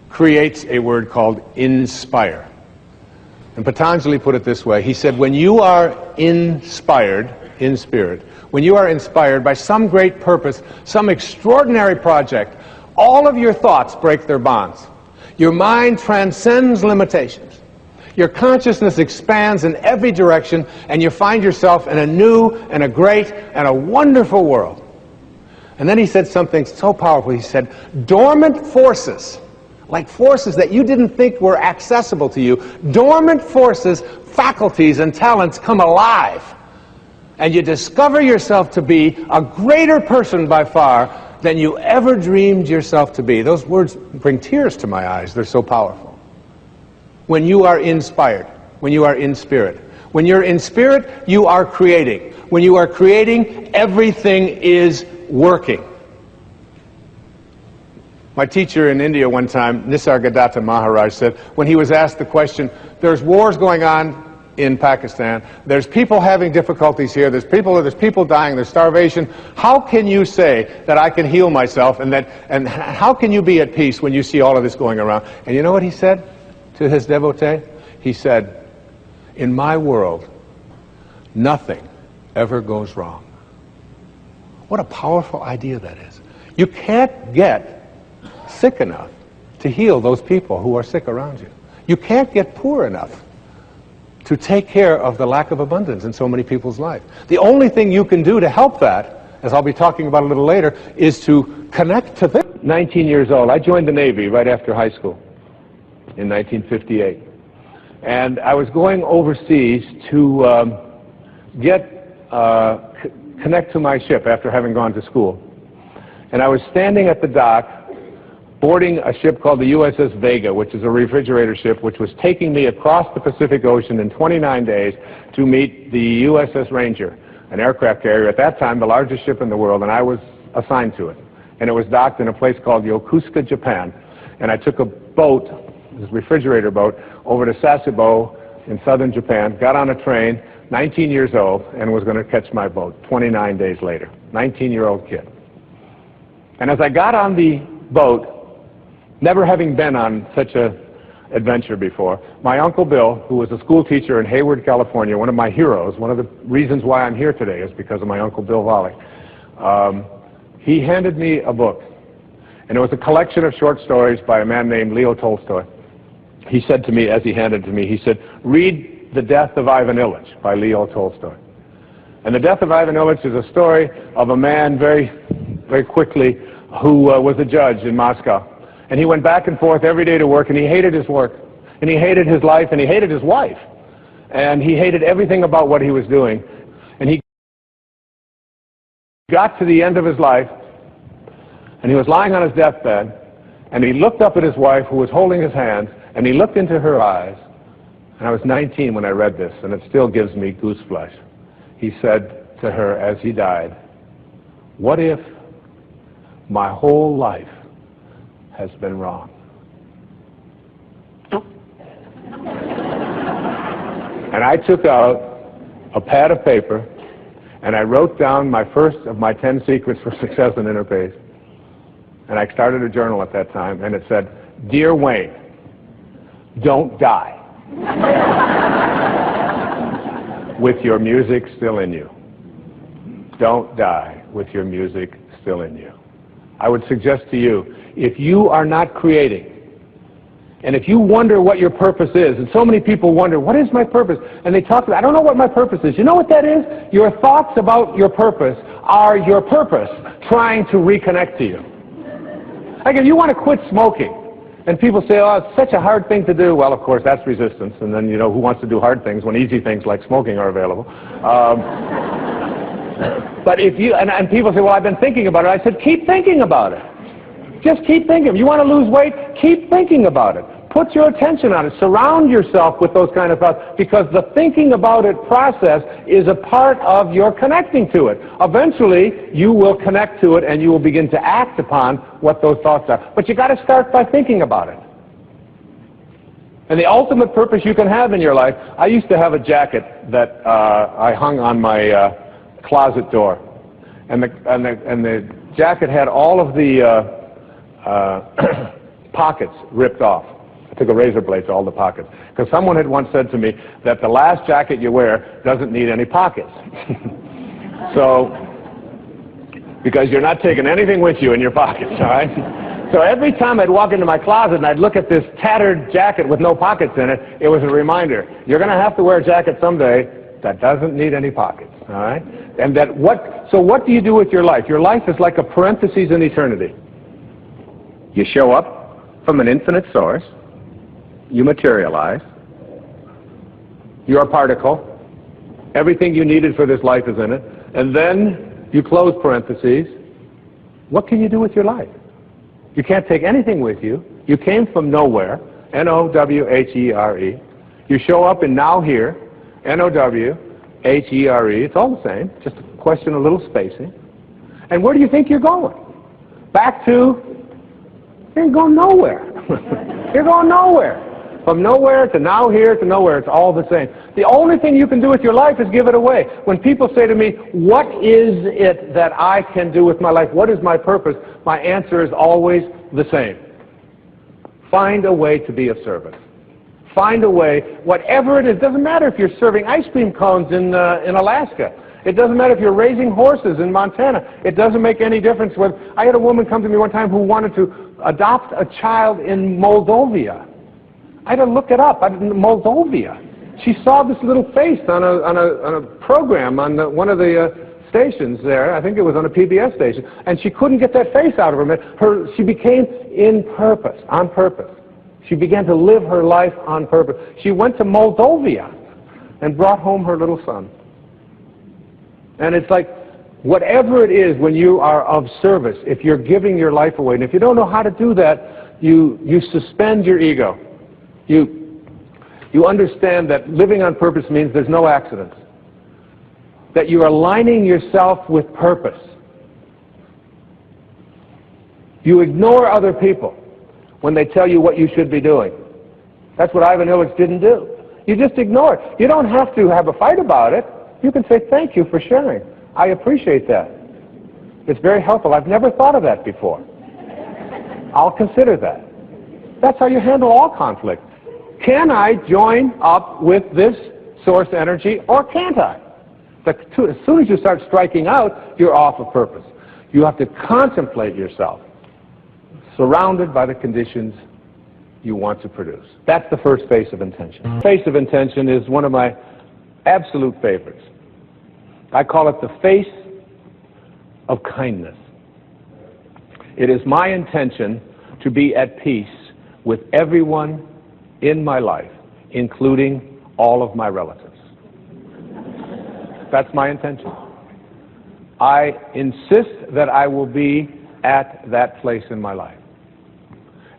creates a word called inspire. And Patanjali put it this way. He said, when you are inspired, in spirit, when you are inspired by some great purpose, some extraordinary project, all of your thoughts break their bonds. Your mind transcends limitations. Your consciousness expands in every direction, and you find yourself in a new and a great and a wonderful world. And then he said something so powerful. He said, dormant forces, like forces that you didn't think were accessible to you, dormant forces, faculties, and talents come alive. And you discover yourself to be a greater person by far than you ever dreamed yourself to be. Those words bring tears to my eyes. They're so powerful. When you are inspired, when you are in spirit. When you're in spirit, you are creating. When you are creating, everything is working. My teacher in India one time, Nisargadatta Maharaj, said, when he was asked the question, there's wars going on in Pakistan, there's people having difficulties here, there's people dying, there's starvation. How can you say that I can heal myself, and how can you be at peace when you see all of this going around? And you know what he said to his devotee? He said, in my world, nothing ever goes wrong. What a powerful idea that is. You can't get sick enough to heal those people who are sick around you. You can't get poor enough to take care of the lack of abundance in so many people's life. The only thing you can do to help that, as I'll be talking about a little later, is to connect to this. 19 years old, I joined the Navy right after high school in 1958. And I was going overseas to connect to my ship after having gone to school. And I was standing at the dock boarding a ship called the USS Vega, which is a refrigerator ship, which was taking me across the Pacific Ocean in 29 days to meet the USS Ranger, an aircraft carrier, at that time the largest ship in the world, and I was assigned to it. And it was docked in a place called Yokosuka, Japan. And I took a boat, this refrigerator boat, over to Sasebo in southern Japan, got on a train, 19 years old, and was going to catch my boat 29 days later. 19-year-old kid. And as I got on the boat, never having been on such an adventure before, my Uncle Bill, who was a school teacher in Hayward, California, one of my heroes, one of the reasons why I'm here today is because of my Uncle Bill Volley, he handed me a book. And it was a collection of short stories by a man named Leo Tolstoy. He said to me, as he handed it to me, he said, read The Death of Ivan Ilyich by Leo Tolstoy. And The Death of Ivan Ilyich is a story of a man very quickly who was a judge in Moscow. And he went back and forth every day to work, and he hated his work, and he hated his life, and he hated his wife, and he hated everything about what he was doing. And he got to the end of his life, and he was lying on his deathbed, and he looked up at his wife, who was holding his hand, and he looked into her eyes. And I was 19 when I read this, and it still gives me gooseflesh. He said to her as he died, what if my whole life has been wrong? And I took out a pad of paper and I wrote down my first of my 10 secrets for success in interface. And I started a journal at that time, and it said, Dear Wayne, don't die with your music still in you. Don't die with your music still in you. I would suggest to you, if you are not creating, and if you wonder what your purpose is, and so many people wonder, what is my purpose? And they talk about, I don't know what my purpose is. You know what that is? Your thoughts about your purpose are your purpose trying to reconnect to you. Like if you want to quit smoking, and people say, oh, it's such a hard thing to do. Well, of course, that's resistance. And then, you know, who wants to do hard things when easy things like smoking are available? But if you, and people say, well, I've been thinking about it. I said, keep thinking about it. Just keep thinking. You want to lose weight? Keep thinking about it. Put your attention on it. Surround yourself with those kind of thoughts, because the thinking about it process is a part of your connecting to it. Eventually, you will connect to it and you will begin to act upon what those thoughts are. But you got to start by thinking about it. And the ultimate purpose you can have in your life, I used to have a jacket that I hung on my closet door. And the jacket had all of the pockets ripped off. I took a razor blade to all the pockets, because someone had once said to me that the last jacket you wear doesn't need any pockets. So, because you're not taking anything with you in your pockets, all right? So every time I'd walk into my closet and I'd look at this tattered jacket with no pockets in it, it was a reminder, you're going to have to wear a jacket someday that doesn't need any pockets, all right? And that so what do you do with your life? Your life is like a parenthesis in eternity. You show up from an infinite source, you materialize, you're a particle, everything you needed for this life is in it, and then you close parentheses. What can you do with your life? You can't take anything with you. You came from nowhere, N-O-W-H-E-R-E. You show up in now here, N-O-W-H-E-R-E. It's all the same, just a question of little spacing. And where do you think you're going? Back to, you're going nowhere. You're going nowhere. From nowhere to now here to nowhere, it's all the same. The only thing you can do with your life is give it away. When people say to me, what is it that I can do with my life? What is my purpose? My answer is always the same. Find a way to be of service. Find a way, whatever it is. It doesn't matter if you're serving ice cream cones in Alaska. It doesn't matter if you're raising horses in Montana. It doesn't make any difference whether. I had a woman come to me one time who wanted to adopt a child in Moldova. I had to look it up. Moldova. She saw this little face on a program on one of the stations there. I think it was on a PBS station, and she couldn't get that face out of her head. She became on purpose. She began to live her life on purpose. She went to Moldova and brought home her little son. And it's like, whatever it is, when you are of service, if you're giving your life away, and if you don't know how to do that, you suspend your ego. You understand that living on purpose means there's no accidents. That you're aligning yourself with purpose. You ignore other people when they tell you what you should be doing. That's what Ivan Illich didn't do. You just ignore it. You don't have to have a fight about it. You can say, thank you for sharing. I appreciate that. It's very helpful. I've never thought of that before. I'll consider that. That's how you handle all conflict. Can I join up with this source energy, or can't I? As soon as you start striking out, you're off of purpose. You have to contemplate yourself surrounded by the conditions you want to produce. That's the first phase of intention. Phase of intention is one of my absolute favorites. I call it the face of kindness. It is my intention to be at peace with everyone in my life, including all of my relatives. That's my intention. I insist that I will be at that place in my life.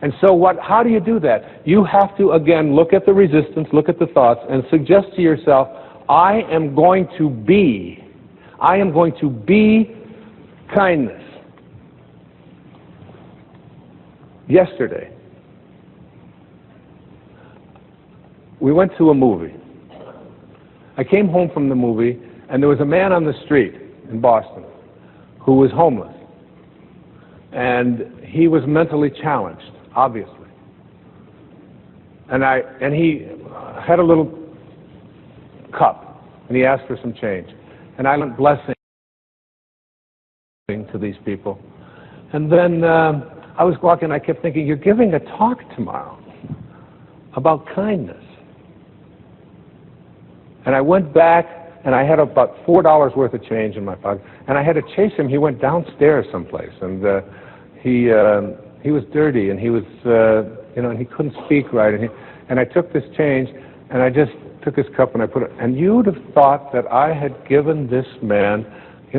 And so how do you do that? You have to, again, look at the resistance, look at the thoughts, and suggest to yourself, I am going to be kindness. Yesterday, we went to a movie. I came home from the movie, and there was a man on the street in Boston who was homeless. And he was mentally challenged, obviously. And he had a little cup, and he asked for some change. And I lent blessing to these people. And then I was walking, I kept thinking, you're giving a talk tomorrow about kindness. And I went back, and I had about $4 worth of change in my pocket, and I had to chase him. He went downstairs someplace, and he was dirty, and he was, and he couldn't speak right. And I took this change, and I just took his cup and I put it. And you'd have thought that I had given this man,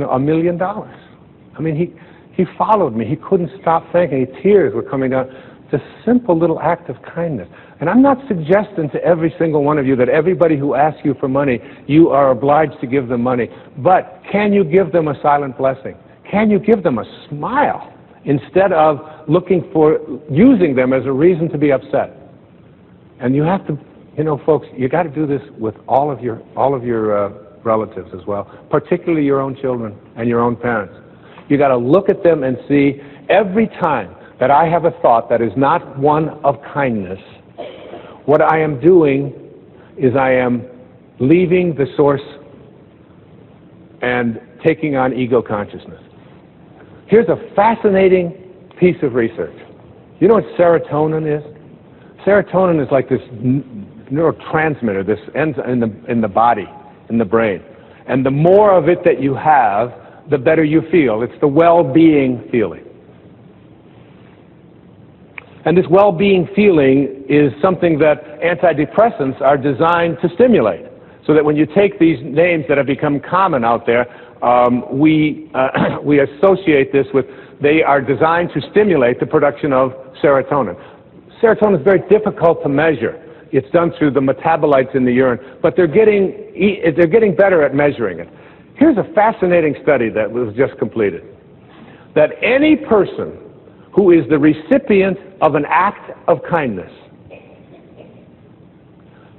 $1 million. I mean, he followed me. He couldn't stop thanking me. Tears were coming down. It's a simple little act of kindness. And I'm not suggesting to every single one of you that everybody who asks you for money, you are obliged to give them money. But can you give them a silent blessing? Can you give them a smile instead of using them as a reason to be upset? And you have to, folks, you got to do this with all of your relatives as well, particularly your own children and your own parents. You got to look at them and see every time that I have a thought that is not one of kindness, what I am doing is I am leaving the source and taking on ego consciousness. Here's a fascinating piece of research. You know what serotonin is? Serotonin is like this neurotransmitter, this ends in the body, in the brain. And the more of it that you have, the better you feel. It's the well-being feeling. And this well-being feeling is something that antidepressants are designed to stimulate. So that when you take these names that have become common out there, we associate this with, they are designed to stimulate the production of serotonin. Serotonin is very difficult to measure. It's done through the metabolites in the urine, but they're getting better at measuring it. Here's a fascinating study that was just completed. That any person who is the recipient of an act of kindness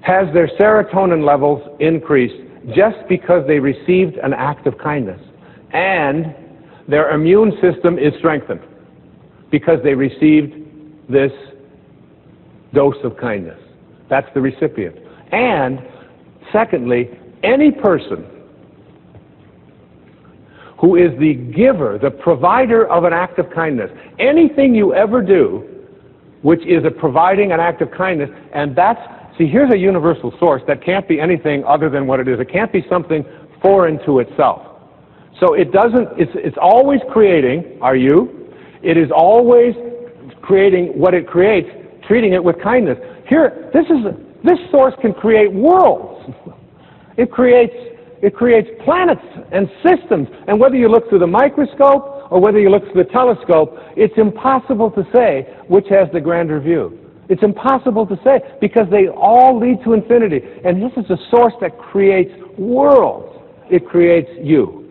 has their serotonin levels increased just because they received an act of kindness. And their immune system is strengthened because they received this dose of kindness. That's the recipient. And secondly, any person who is the giver, the provider of an act of kindness, anything you ever do which is providing an act of kindness, and that's, see, here's a universal source that can't be anything other than what it is. It can't be something foreign to itself. So it doesn't, it's always creating, are you? It is always creating what it creates, treating it with kindness. Here, this source can create worlds. It creates planets and systems. And whether you look through the microscope or whether you look through the telescope, it's impossible to say which has the grander view. It's impossible to say because they all lead to infinity. And this is a source that creates worlds. It creates you.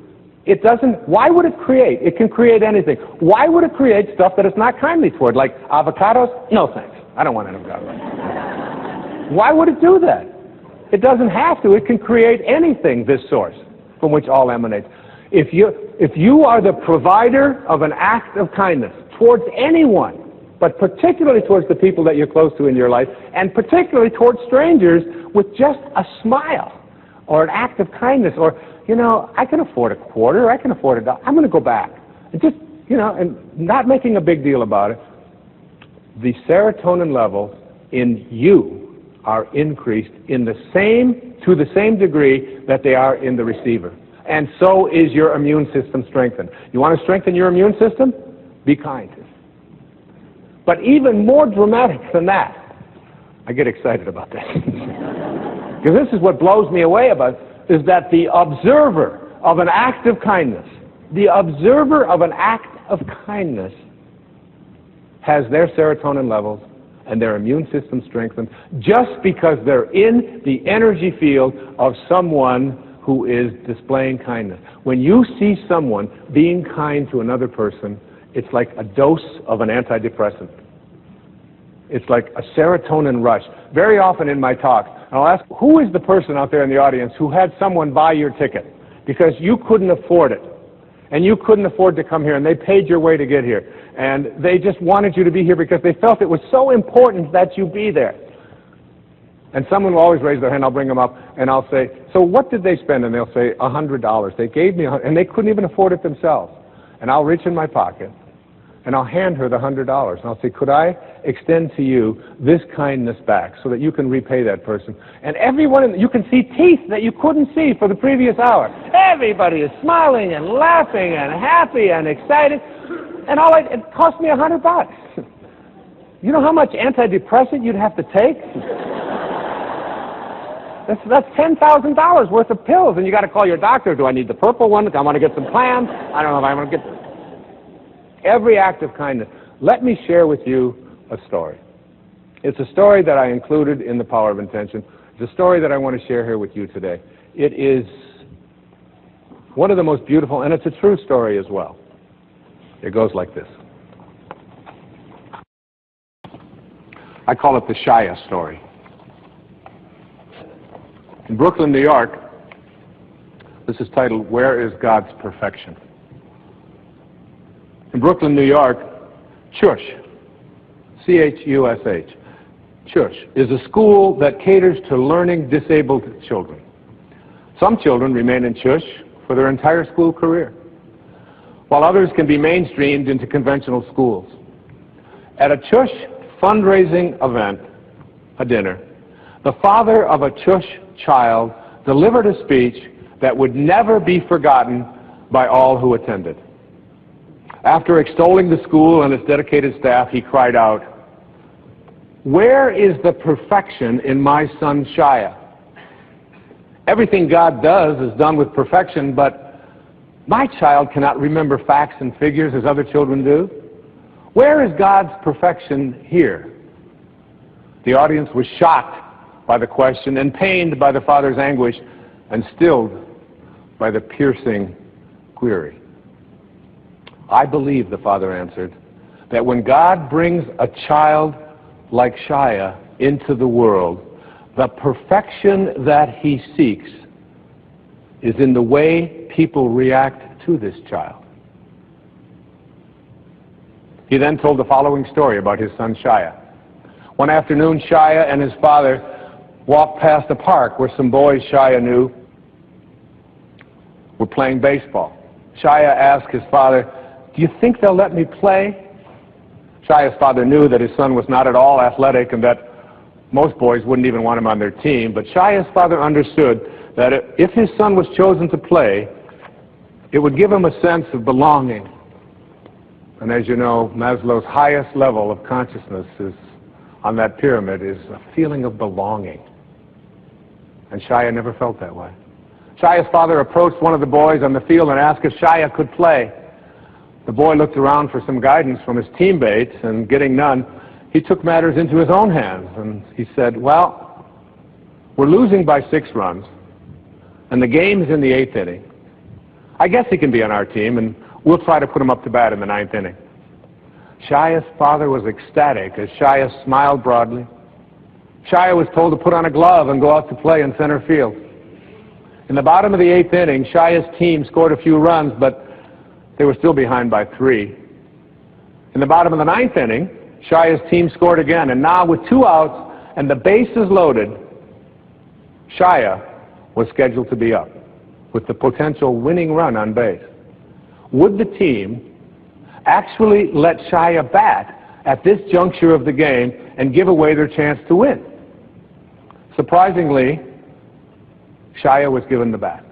It doesn't, why would it create? It can create anything. Why would it create stuff that it's not kindly toward, like avocados? No thanks. I don't want an avocado. Why would it do that? It doesn't have to. It can create anything, this source, from which all emanates. If you are the provider of an act of kindness towards anyone, but particularly towards the people that you're close to in your life, and particularly towards strangers with just a smile or an act of kindness, or, you know, I can afford a quarter, I can afford $1, I'm going to go back. And just, you know, and not making a big deal about it, the serotonin levels in you are increased to the same degree that they are in the receiver. And so is your immune system strengthened. You want to strengthen your immune system? Be kind. But even more dramatic than that, I get excited about this. Because this is what blows me away about it, is that the observer of an act of kindness, has their serotonin levels and their immune system strengthened just because they're in the energy field of someone who is displaying kindness. When you see someone being kind to another person, it's like a dose of an antidepressant. It's like a serotonin rush. Very often in my talks, I'll ask, who is the person out there in the audience who had someone buy your ticket because you couldn't afford it, and you couldn't afford to come here, and they paid your way to get here, and they just wanted you to be here because they felt it was so important that you be there? And someone will always raise their hand. I'll bring them up, and I'll say, so what did they spend? And they'll say, $100. They gave me $100, and they couldn't even afford it themselves. And I'll reach in my pocket, and I'll hand her the $100, and I'll say, could I extend to you this kindness back so that you can repay that person? And everyone, you can see teeth that you couldn't see for the previous hour. Everybody is smiling and laughing and happy and excited, and it cost me $100. You know how much antidepressant you'd have to take? That's $10,000 worth of pills, and you got to call your doctor. Do I need the purple one? I want to get some plans. I don't know if I want to get every act of kindness. Let me share with you a story. It's a story that I included in The Power of Intention. It's a story that I want to share here with you today. It is one of the most beautiful, and it's a true story as well. It goes like this. I call it the Shia story. In Brooklyn, New York, this is titled, Where is God's Perfection? In Brooklyn, New York, Chush, C-H-U-S-H, Chush is a school that caters to learning disabled children. Some children remain in Chush for their entire school career, while others can be mainstreamed into conventional schools. At a Chush fundraising event, a dinner, the father of a Chush child delivered a speech that would never be forgotten by all who attended. After extolling the school and its dedicated staff, he cried out, "Where is the perfection in my son Shia? Everything God does is done with perfection, but my child cannot remember facts and figures as other children do. Where is God's perfection here?" The audience was shocked by the question and pained by the father's anguish and stilled by the piercing query. "I believe," the father answered, "that when God brings a child like Shia into the world, the perfection that he seeks is in the way people react to this child." He then told the following story about his son Shia. One afternoon, Shia and his father walked past a park where some boys Shia knew were playing baseball. Shia asked his father, "Do you think they'll let me play?" Shia's father knew that his son was not at all athletic and that most boys wouldn't even want him on their team, but Shia's father understood that if his son was chosen to play, it would give him a sense of belonging. And as you know, Maslow's highest level of consciousness is on that pyramid is a feeling of belonging. And Shia never felt that way. Shia's father approached one of the boys on the field and asked if Shia could play. The boy looked around for some guidance from his teammates, and getting none, he took matters into his own hands, and he said, "Well, we're losing by 6 runs, and the game's in the 8th inning. I guess he can be on our team, and we'll try to put him up to bat in the 9th inning." Shia's father was ecstatic as Shia smiled broadly. Shia was told to put on a glove and go out to play in center field. In the bottom of the 8th inning, Shia's team scored a few runs, but they were still behind by 3. In the bottom of the 9th inning, Shia's team scored again, and now with 2 outs and the bases loaded, Shia was scheduled to be up with the potential winning run on base. Would the team actually let Shia bat at this juncture of the game and give away their chance to win? Surprisingly, Shia was given the bat.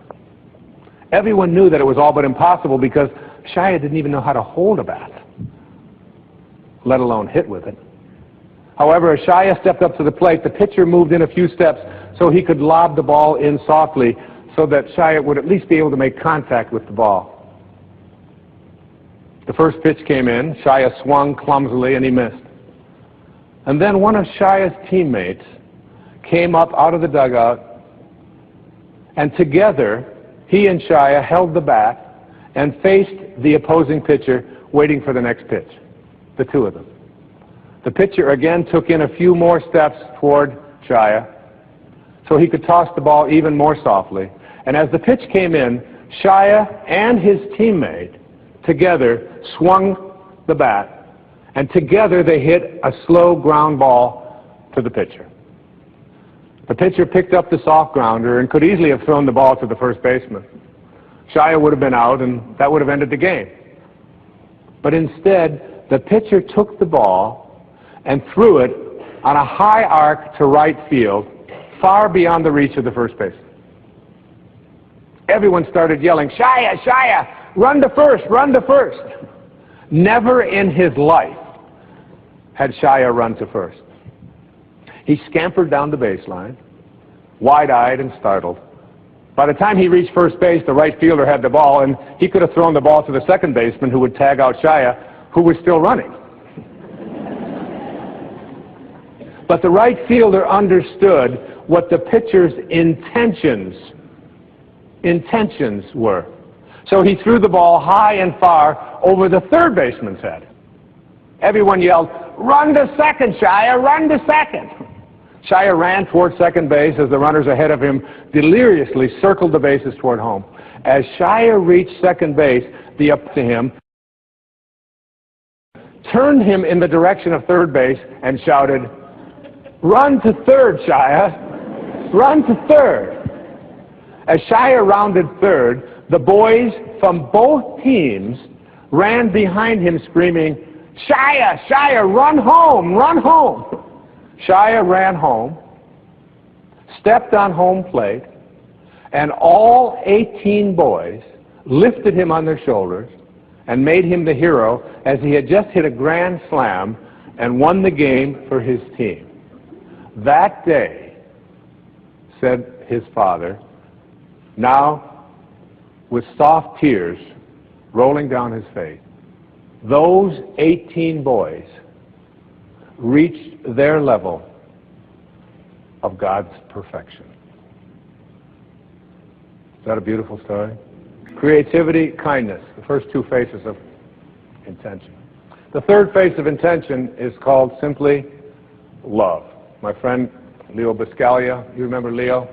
Everyone knew that it was all but impossible because Shia didn't even know how to hold a bat, let alone hit with it. However, as Shia stepped up to the plate, the pitcher moved in a few steps so he could lob the ball in softly so that Shia would at least be able to make contact with the ball. The first pitch came in, Shia swung clumsily and he missed. And then one of Shia's teammates came up out of the dugout, and together he and Shia held the bat and faced the opposing pitcher, waiting for the next pitch, the two of them. The pitcher again took in a few more steps toward Shia so he could toss the ball even more softly. And as the pitch came in, Shia and his teammate together swung the bat, and together they hit a slow ground ball to the pitcher. The pitcher picked up the soft grounder and could easily have thrown the ball to the first baseman. Shia would have been out, and that would have ended the game. But instead, the pitcher took the ball and threw it on a high arc to right field, far beyond the reach of the first baseman. Everyone started yelling, "Shia, Shia, run to first, run to first." Never in his life had Shia run to first. He scampered down the baseline, wide-eyed and startled. By the time he reached first base, the right fielder had the ball, and he could have thrown the ball to the second baseman, who would tag out Shia, who was still running. But the right fielder understood what the pitcher's intentions were. So he threw the ball high and far over the third baseman's head. Everyone yelled, "Run to second, Shia, run to second!" Shia ran toward second base as the runners ahead of him deliriously circled the bases toward home. As Shia reached second base, the up to him turned him in the direction of third base and shouted, "Run to third, Shia! Run to third!" As Shia rounded third, the boys from both teams ran behind him screaming, "Shia! Shia, run home! Run home!" Shia ran home, stepped on home plate, and all 18 boys lifted him on their shoulders and made him the hero as he had just hit a grand slam and won the game for his team. That day, said his father, now with soft tears rolling down his face, those 18 boys reached their level of God's perfection. Is that a beautiful story? Creativity, kindness, the first two faces of intention. The third face of intention is called simply love. My friend Leo Biscaglia, you remember Leo?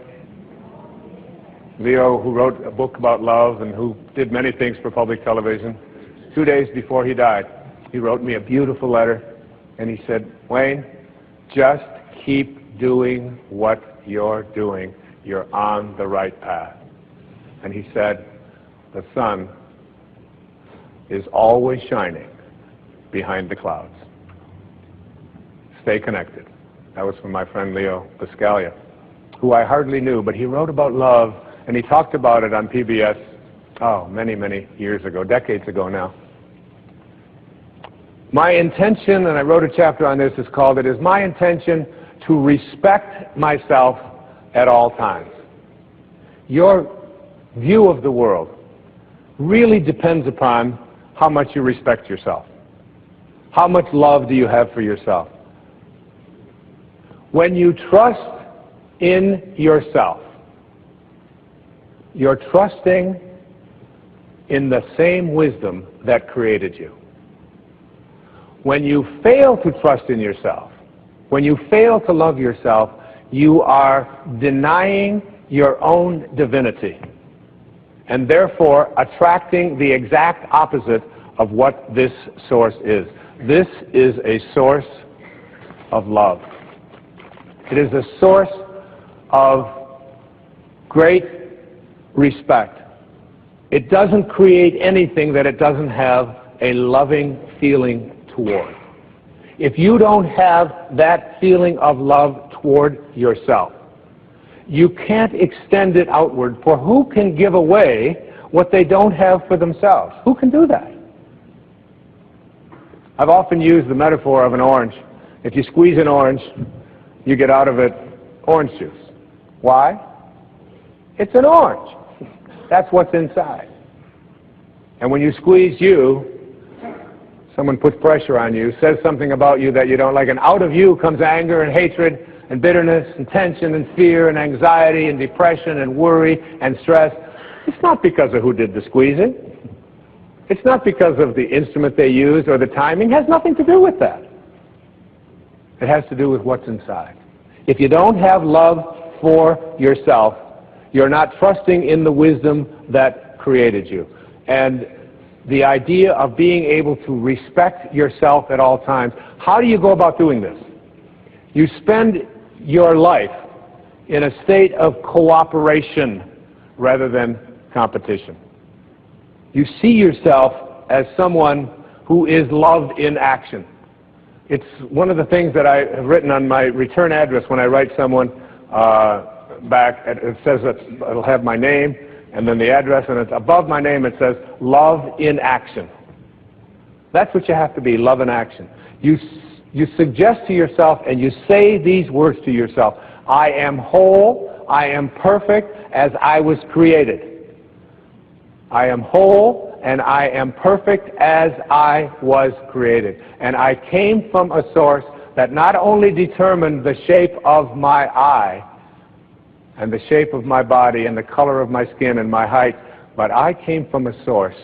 Leo, who wrote a book about love and who did many things for public television. 2 days before he died, he wrote me a beautiful letter, and he said, "Wayne, just keep doing what you're doing. You're on the right path." And he said, "The sun is always shining behind the clouds. Stay connected." That was from my friend Leo Biscaglia, who I hardly knew, but he wrote about love, and he talked about it on PBS, many, many years ago, decades ago now. My intention, and I wrote a chapter on this, is called, "It is my intention to respect myself at all times." Your view of the world really depends upon how much you respect yourself. How much love do you have for yourself? When you trust in yourself, you're trusting in the same wisdom that created you. When you fail to trust in yourself, when you fail to love yourself, you are denying your own divinity and therefore attracting the exact opposite of what this source is. This is a source of love. It is a source of great respect. It doesn't create anything that it doesn't have a loving feeling toward. If you don't have that feeling of love toward yourself, you can't extend it outward, for who can give away what they don't have for themselves? Who can do that? I've often used the metaphor of an orange. If you squeeze an orange, you get out of it orange juice. Why? It's an orange. That's what's inside. And when you squeeze you, someone puts pressure on you, says something about you that you don't like, and out of you comes anger and hatred and bitterness and tension and fear and anxiety and depression and worry and stress. It's not because of who did the squeezing. It's not because of the instrument they used or the timing. It has nothing to do with that. It has to do with what's inside. If you don't have love for yourself, you're not trusting in the wisdom that created you. And the idea of being able to respect yourself at all times, how do you go about doing this? You spend your life in a state of cooperation rather than competition. You see yourself as someone who is loved in action. It's one of the things that I have written on my return address when I write someone back. It says that it'll have my name and then the address, and it's above my name it says love in action. That's what you have to be, love in action. You suggest to yourself and you say these words to yourself: I am whole, I am perfect as I was created. I am whole and I am perfect as I was created. And I came from a source that not only determined the shape of my eye and the shape of my body and the color of my skin and my height, but I came from a source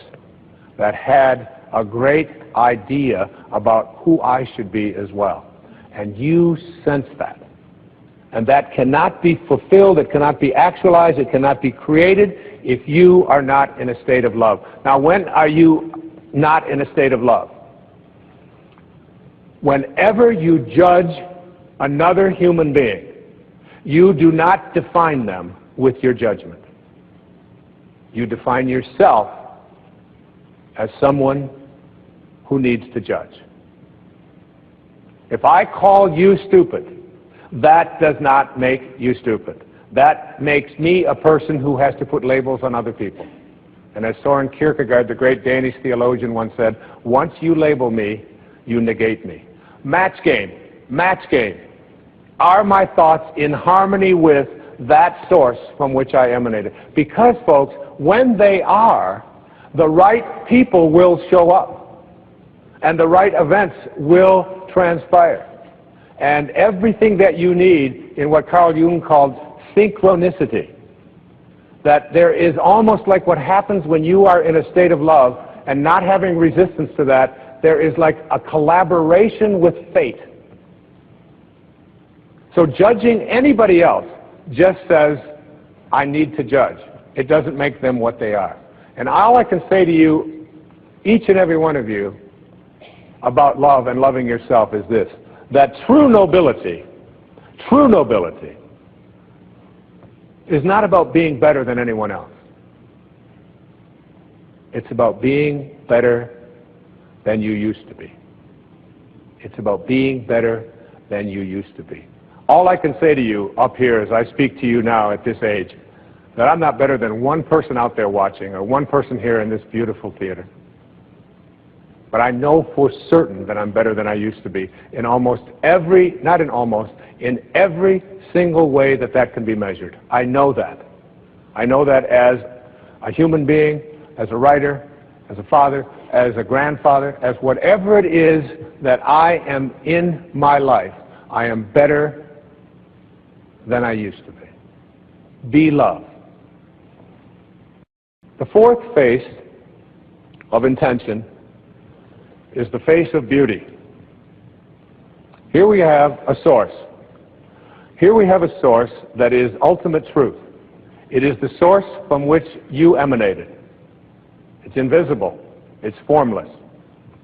that had a great idea about who I should be as well. And you sense that. And that cannot be fulfilled, it cannot be actualized, it cannot be created if you are not in a state of love. Now, when are you not in a state of love? Whenever you judge another human being, you do not define them with your judgment. You define yourself as someone who needs to judge. If I call you stupid, that does not make you stupid. That makes me a person who has to put labels on other people. And as Søren Kierkegaard, the great Danish theologian, once said, once you label me, you negate me. Match game. Match game. Are my thoughts in harmony with that source from which I emanated? Because, folks, when they are, the right people will show up. And the right events will transpire. And everything that you need in what Carl Jung called synchronicity, that there is almost like what happens when you are in a state of love and not having resistance to that, there is like a collaboration with fate. So judging anybody else just says, I need to judge. It doesn't make them what they are. And all I can say to you, each and every one of you, about love and loving yourself is this, that true nobility is not about being better than anyone else. It's about being better than you used to be. It's about being better than you used to be. All I can say to you up here as I speak to you now at this age, that I'm not better than one person out there watching or one person here in this beautiful theater. But I know for certain that I'm better than I used to be in almost every, not in almost, in every single way that that can be measured. I know that. I know that as a human being, as a writer, as a father, as a grandfather, as whatever it is that I am in my life, I am better than I used to be. Be love. The fourth face of intention is the face of beauty. Here we have a source. Here we have a source that is ultimate truth. It is the source from which you emanated. It's invisible. It's formless.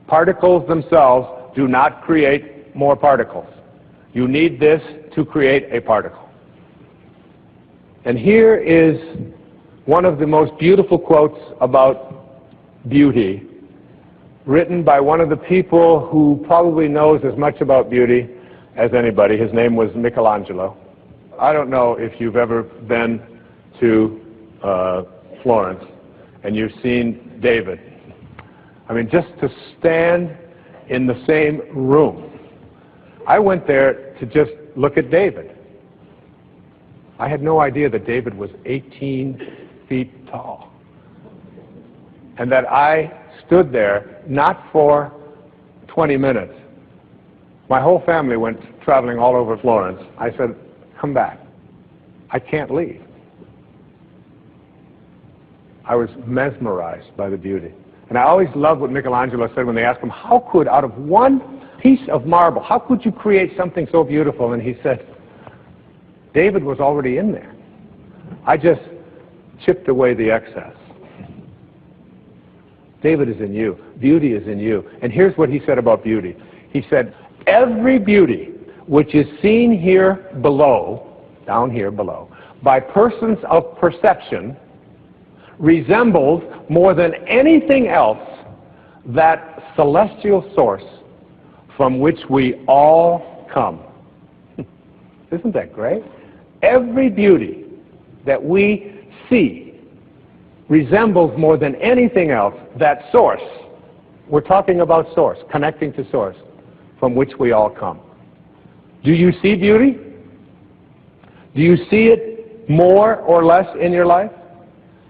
Particles themselves do not create more particles. You need this to create a particle. And here is one of the most beautiful quotes about beauty, written by one of the people who probably knows as much about beauty as anybody. His name was Michelangelo. I don't know if you've ever been to Florence and you've seen David. I mean, just to stand in the same room. I went there to just look at David. I had no idea that David was 18 feet tall. And that I stood there not for 20 minutes. My whole family went traveling all over Florence. I said, come back. I can't leave. I was mesmerized by the beauty. And I always loved what Michelangelo said when they asked him, how could, out of one piece of marble, how could you create something so beautiful? And he said, David was already in there. I just chipped away the excess. David is in you. Beauty is in you. And here's what he said about beauty. He said, every beauty which is seen here below, down here below, by persons of perception resembles more than anything else that celestial source from which we all come. Isn't that great? Every beauty that we see resembles more than anything else that source. We're talking about source, connecting to source, from which we all come. Do you see beauty? Do you see it more or less in your life?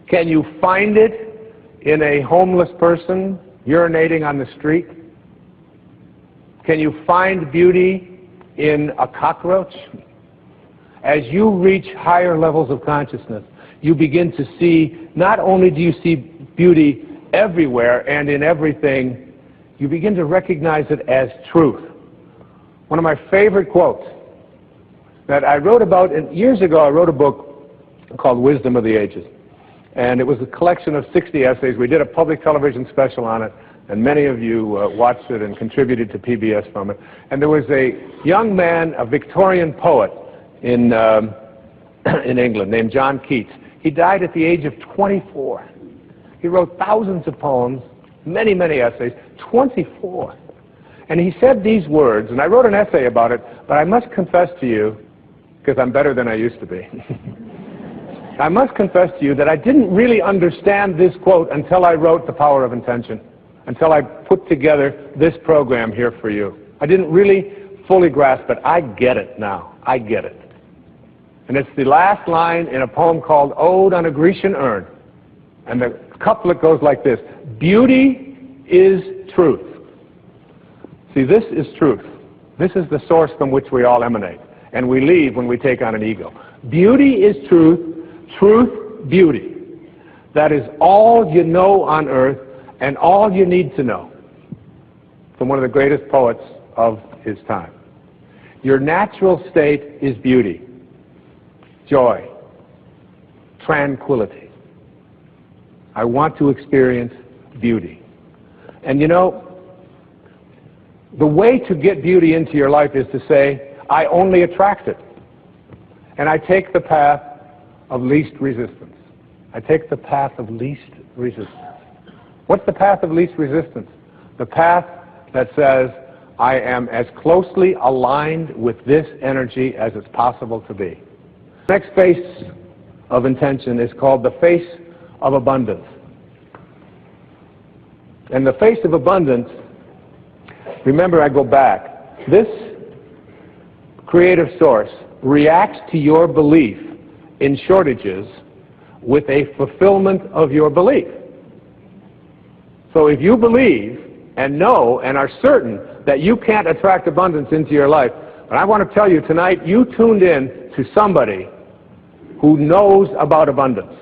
Can you find it in a homeless person urinating on the street? Can you find beauty in a cockroach? As you reach higher levels of consciousness, you begin to see, not only do you see beauty everywhere and in everything, you begin to recognize it as truth. One of my favorite quotes that I wrote about, years ago I wrote a book called Wisdom of the Ages. And it was a collection of 60 essays. We did a public television special on it, and many of you watched it and contributed to PBS from it. And there was a young man, a Victorian poet in England named John Keats. He died at the age of 24. He wrote thousands of poems, many, many essays, 24. And he said these words, and I wrote an essay about it, but I must confess to you, because I'm better than I used to be, I must confess to you that I didn't really understand this quote until I wrote The Power of Intention, until I put together this program here for you. I didn't really fully grasp it. I get it now. I get it. And it's the last line in a poem called Ode on a Grecian Urn. And the couplet goes like this: beauty is truth. See, this is truth. This is the source from which we all emanate. And we leave when we take on an ego. Beauty is truth. Truth, beauty. That is all you know on earth and all you need to know. From one of the greatest poets of his time. Your natural state is beauty, joy, tranquility. I want to experience beauty. And you know, the way to get beauty into your life is to say, I only attract it. And I take the path of least resistance. I take the path of least resistance. What's the path of least resistance? The path that says, I am as closely aligned with this energy as it's possible to be. The next face of intention is called the face of abundance. And the face of abundance, remember, I go back. This creative source reacts to your belief in shortages with a fulfillment of your belief. So if you believe and know and are certain that you can't attract abundance into your life, and I want to tell you tonight, you tuned in to somebody who knows about abundance.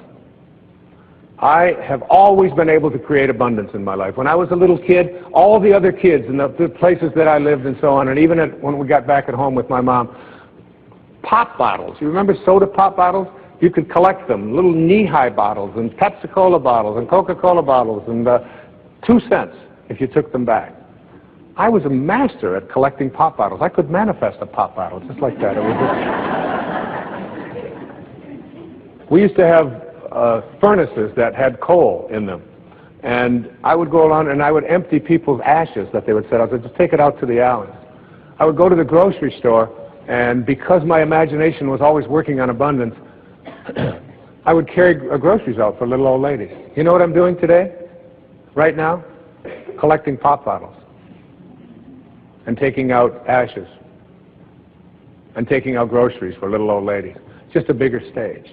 I have always been able to create abundance in my life. When I was a little kid, all the other kids in the places that I lived and so on, and even when we got back at home with my mom, pop bottles. You remember soda pop bottles? You could collect them, little knee-high bottles and Pepsi-Cola bottles and Coca-Cola bottles, and 2 cents if you took them back. I was a master at collecting pop bottles. I could manifest a pop bottle just like that. It was we used to have furnaces that had coal in them, and I would go around and I would empty people's ashes that they would set out. I'd just take it out to the alleys. I would go to the grocery store, and because my imagination was always working on abundance, I would carry groceries out for little old ladies. You know what I'm doing today? Right now? Collecting pop bottles. And taking out ashes. And taking out groceries for little old ladies. Just a bigger stage.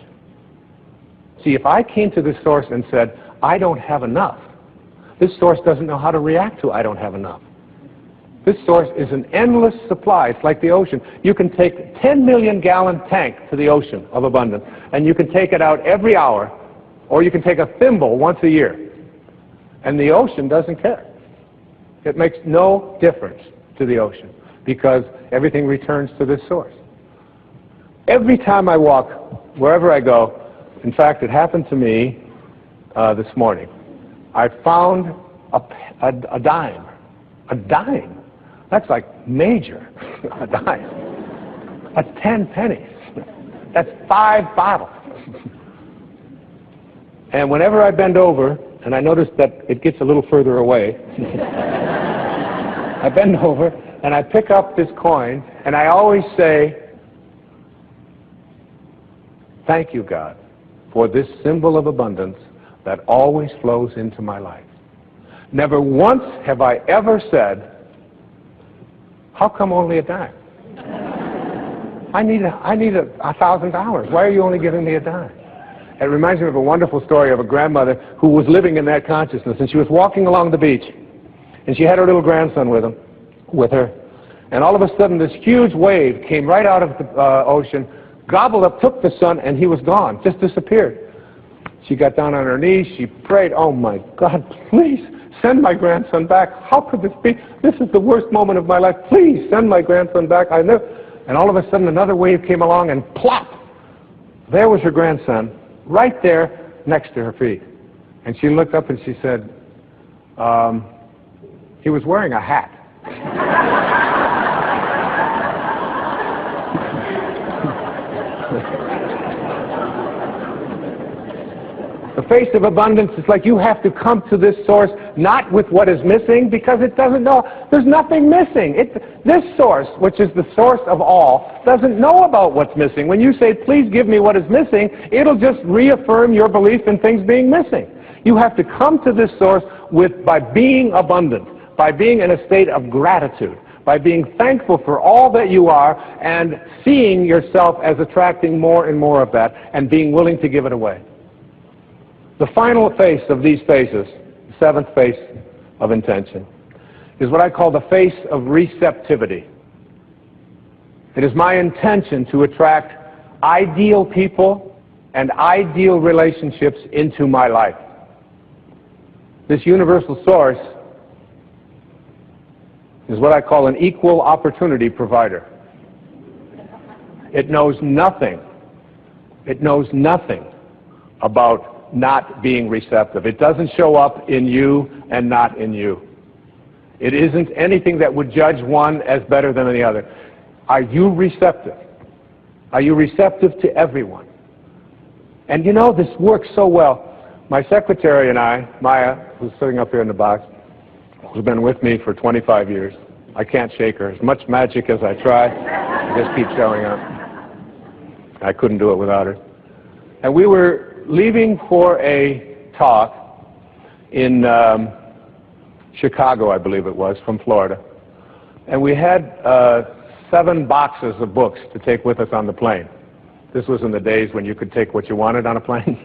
See, if I came to this source and said, I don't have enough, this source doesn't know how to react to I don't have enough. This source is an endless supply. It's like the ocean. You can take a 10 million gallon tank to the ocean of abundance, and you can take it out every hour, or you can take a thimble once a year. And the ocean doesn't care. It makes no difference to the ocean, because everything returns to this source. Every time I walk, wherever I go, in fact, it happened to me this morning. I found a dime. A dime? That's like major. A dime. That's 10 pennies. That's 5 bottles. And whenever I bend over, and I notice that it gets a little further away, I bend over and I pick up this coin, and I always say, thank you, God, for this symbol of abundance that always flows into my life. Never once have I ever said, how come only a dime? I need $1,000. Why are you only giving me a dime? It reminds me of a wonderful story of a grandmother who was living in that consciousness, and she was walking along the beach, and she had her little grandson with her, and all of a sudden this huge wave came right out of the ocean, gobbled up, took the son, and he was gone, just disappeared. She got down on her knees, she prayed, oh my God, please send my grandson back. How could this be? This is the worst moment of my life. Please send my grandson back. And all of a sudden another wave came along and plop, there was her grandson, right there next to her feet. And she looked up and she said, he was wearing a hat. The face of abundance is like you have to come to this source not with what is missing, because it doesn't know. There's nothing missing. This source, which is the source of all, doesn't know about what's missing. When you say, please give me what is missing, it'll just reaffirm your belief in things being missing. You have to come to this source by being abundant, by being in a state of gratitude, by being thankful for all that you are and seeing yourself as attracting more and more of that and being willing to give it away. The final face of these faces, the seventh face of intention, is what I call the face of receptivity. It is my intention to attract ideal people and ideal relationships into my life. This universal source is what I call an equal opportunity provider. It knows nothing. It knows nothing about not being receptive. It doesn't show up in you and not in you. It isn't anything that would judge one as better than the other. Are you receptive? Are you receptive to everyone? And you know, this works so well. My secretary and I, Maya, who's sitting up here in the box, who's been with me for 25 years. I can't shake her. As much magic as I try, it just keeps showing up. I couldn't do it without her. And we were leaving for a talk in Chicago, I believe it was, from Florida. And we had 7 boxes of books to take with us on the plane. This was in the days when you could take what you wanted on a plane.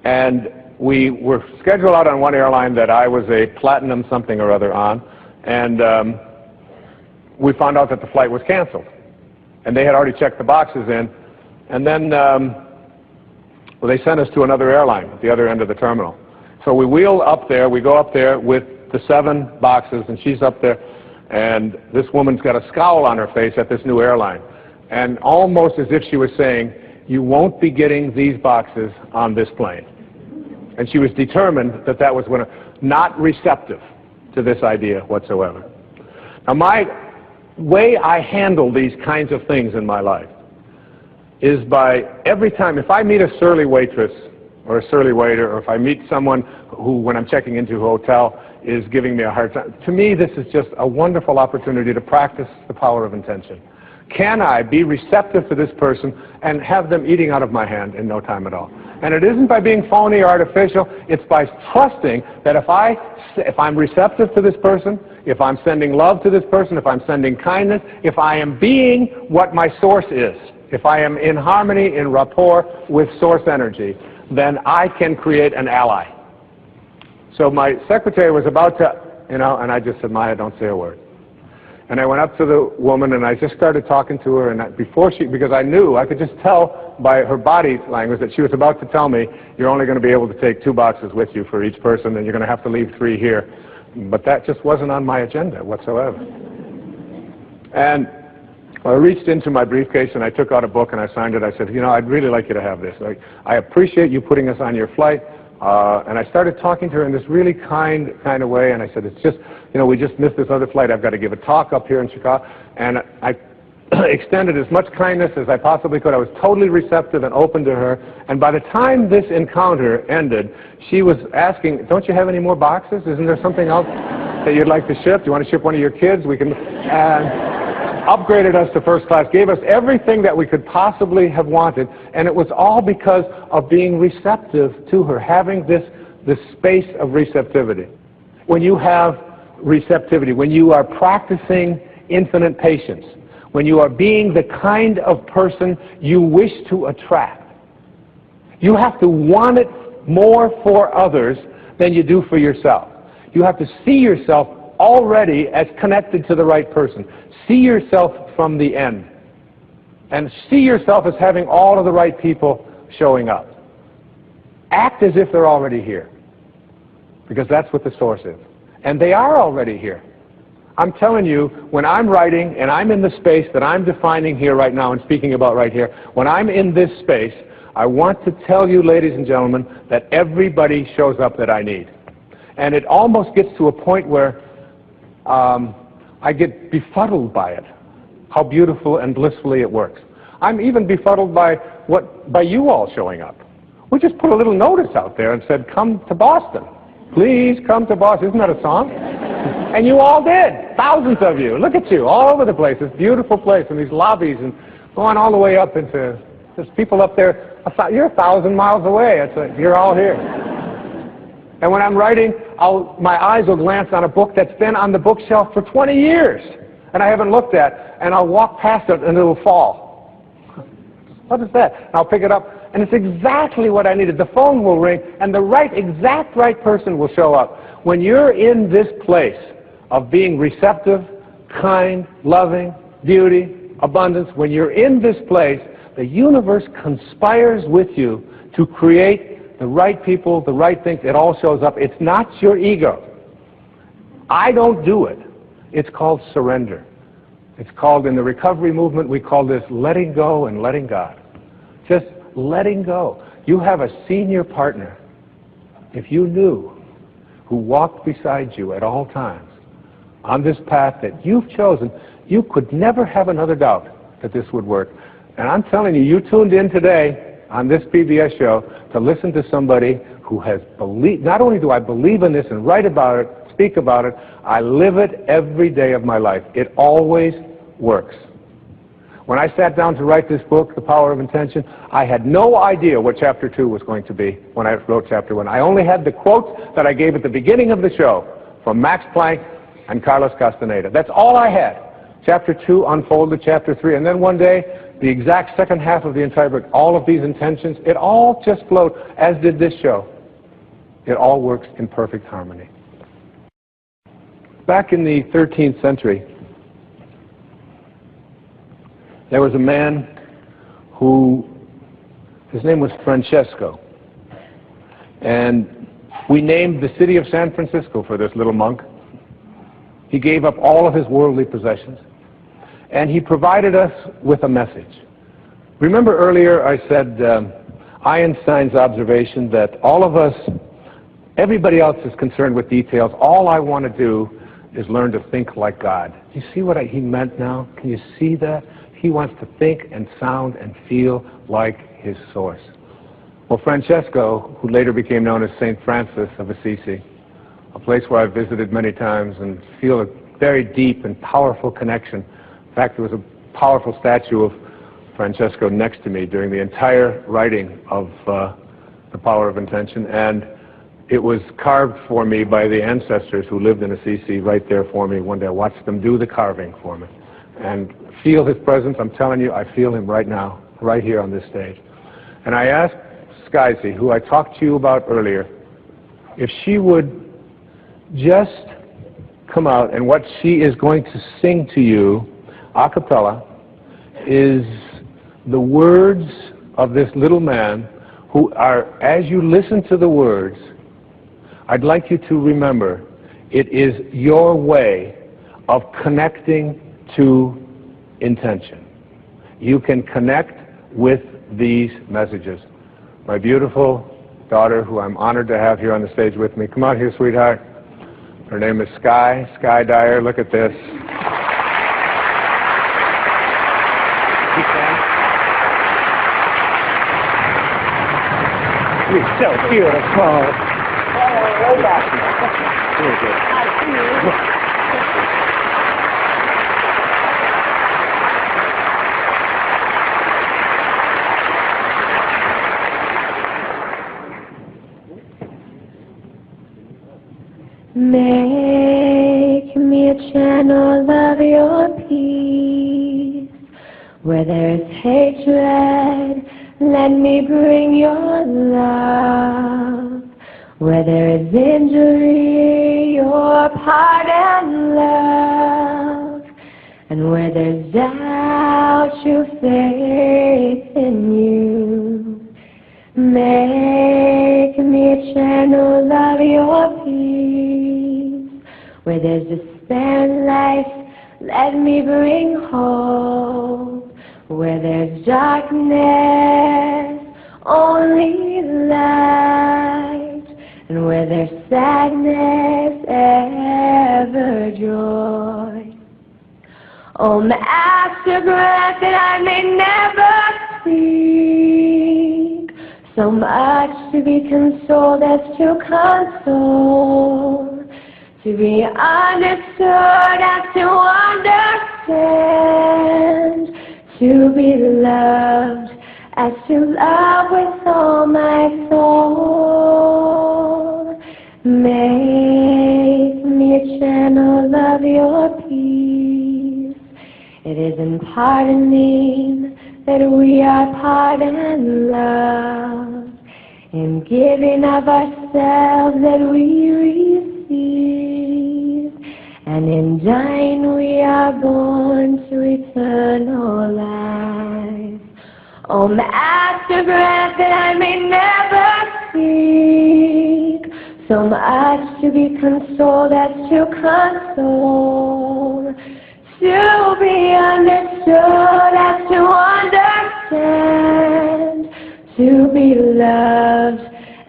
And we were scheduled out on one airline that I was a platinum something or other on, and we found out that the flight was canceled. And they had already checked the boxes in, and then well, they sent us to another airline at the other end of the terminal. So we wheel up there, we go up there with the 7 boxes, and she's up there, and this woman's got a scowl on her face at this new airline. And almost as if she was saying, you won't be getting these boxes on this plane. And she was determined that that was not receptive to this idea whatsoever. Now, my way I handle these kinds of things in my life is by every time, if I meet a surly waitress or a surly waiter, or if I meet someone who, when I'm checking into a hotel, is giving me a hard time, to me this is just a wonderful opportunity to practice the power of intention. Can I be receptive to this person and have them eating out of my hand in no time at all? And it isn't by being phony or artificial, it's by trusting that if I'm receptive to this person, if I'm sending love to this person, if I'm sending kindness, if I am being what my source is, if I am in harmony, in rapport with source energy, then I can create an ally. So my secretary was about to, and I just said, Maya, don't say a word. And I went up to the woman and I just started talking to her, and because I knew, I could just tell by her body language that she was about to tell me, you're only going to be able to take 2 boxes with you for each person, and you're going to have to leave 3 here. But that just wasn't on my agenda whatsoever. And I reached into my briefcase and I took out a book and I signed it. I said, I'd really like you to have this. I appreciate you putting us on your flight. And I started talking to her in this really kind of way, and I said, it's just, we just missed this other flight. I've got to give a talk up here in Chicago. And I extended as much kindness as I possibly could. I was totally receptive and open to her. And by the time this encounter ended, she was asking, don't you have any more boxes? Isn't there something else that you'd like to ship? Do you want to ship one of your kids? We can... upgraded us to first class, gave us everything that we could possibly have wanted, and it was all because of being receptive to her, having this space of receptivity. When you have receptivity, when you are practicing infinite patience, when you are being the kind of person you wish to attract. You have to want it more for others than you do for yourself. You have to see yourself already as connected to the right person. See yourself from the end. And see yourself as having all of the right people showing up. Act as if they're already here. Because that's what the source is. And they are already here. I'm telling you, when I'm writing and I'm in the space that I'm defining here right now and speaking about right here, when I'm in this space, I want to tell you, ladies and gentlemen, that everybody shows up that I need. And it almost gets to a point where I get befuddled by it, how beautiful and blissfully it works. I'm even befuddled by you all showing up. We just put a little notice out there and said, come to Boston. Please come to Boston. Isn't that a song? And you all did. Thousands of you. Look at you, all over the place. This beautiful place and these lobbies and going all the way up into, there's people up there. You're 1,000 miles away. You're all here. And when I'm writing, my eyes will glance on a book that's been on the bookshelf for 20 years and I haven't looked at, and I'll walk past it and it'll fall. What is that? And I'll pick it up, and it's exactly what I needed. The phone will ring, and the exact right person will show up. When you're in this place of being receptive, kind, loving, beauty, abundance, when you're in this place, the universe conspires with you to create the right people, the right things. It all shows up. It's not your ego. I don't do it. It's called surrender. It's called, in the recovery movement, we call this letting go and letting God. Just letting go. You have a senior partner, if you knew, who walked beside you at all times on this path that you've chosen. You could never have another doubt that this would work. And I'm telling you, you tuned in today on this PBS show to listen to somebody who has believed. Not only do I believe in this and write about it, speak about it, I live it every day of my life. It always works. When I sat down to write this book, The Power of Intention, I had no idea what Chapter 2 was going to be when I wrote Chapter 1. I only had the quotes that I gave at the beginning of the show from Max Planck and Carlos Castaneda. That's all I had. Chapter 2 unfolded Chapter 3, and then one day, the exact second half of the entire book, all of these intentions, it all just flowed, as did this show. It all works in perfect harmony. Back in the 13th century, there was a man his name was Francesco. And we named the city of San Francisco for this little monk. He gave up all of his worldly possessions. And he provided us with a message. Remember earlier I said Einstein's observation that all of us, everybody else is concerned with details. All I want to do is learn to think like God. Do you see what he meant now? Can you see that? He wants to think and sound and feel like his source. Well, Francesco, who later became known as St. Francis of Assisi, a place where I've visited many times and feel a very deep and powerful connection. In fact, there was a powerful statue of Francesco next to me during the entire writing of The Power of Intention, and it was carved for me by the ancestors who lived in Assisi right there for me one day. I watched them do the carving for me and feel his presence. I'm telling you, I feel him right now, right here on this stage. And I asked Skyzy, who I talked to you about earlier, if she would just come out, and what she is going to sing to you a cappella is the words of this little man who are, as you listen to the words, I'd like you to remember it is your way of connecting to intention. You can connect with these messages. My beautiful daughter, who I'm honored to have here on the stage with me, come out here, sweetheart. Her name is Sky Dyer. Look at this. You're so beautiful. Make me a channel of your peace. Where there is hatred, let me bring your love. Where there is injury, your pardon, love. And where there's doubt, your faith in you. Make me a channel of your peace. Where there's despair in life, let me bring hope. Where there's darkness, only light. And where there's sadness, ever joy. Oh, Master, grant that I may never seek so much to be consoled as to console, to be understood as to understand, to be loved as to love with all my soul. Make me a channel of your peace. It is in pardoning that we are pardoned, love, in giving of ourselves that we receive, and in dying we are born to eternal life. Oh, Master, grant that I may never seek so much to be consoled as to console, to be understood as to understand, to be loved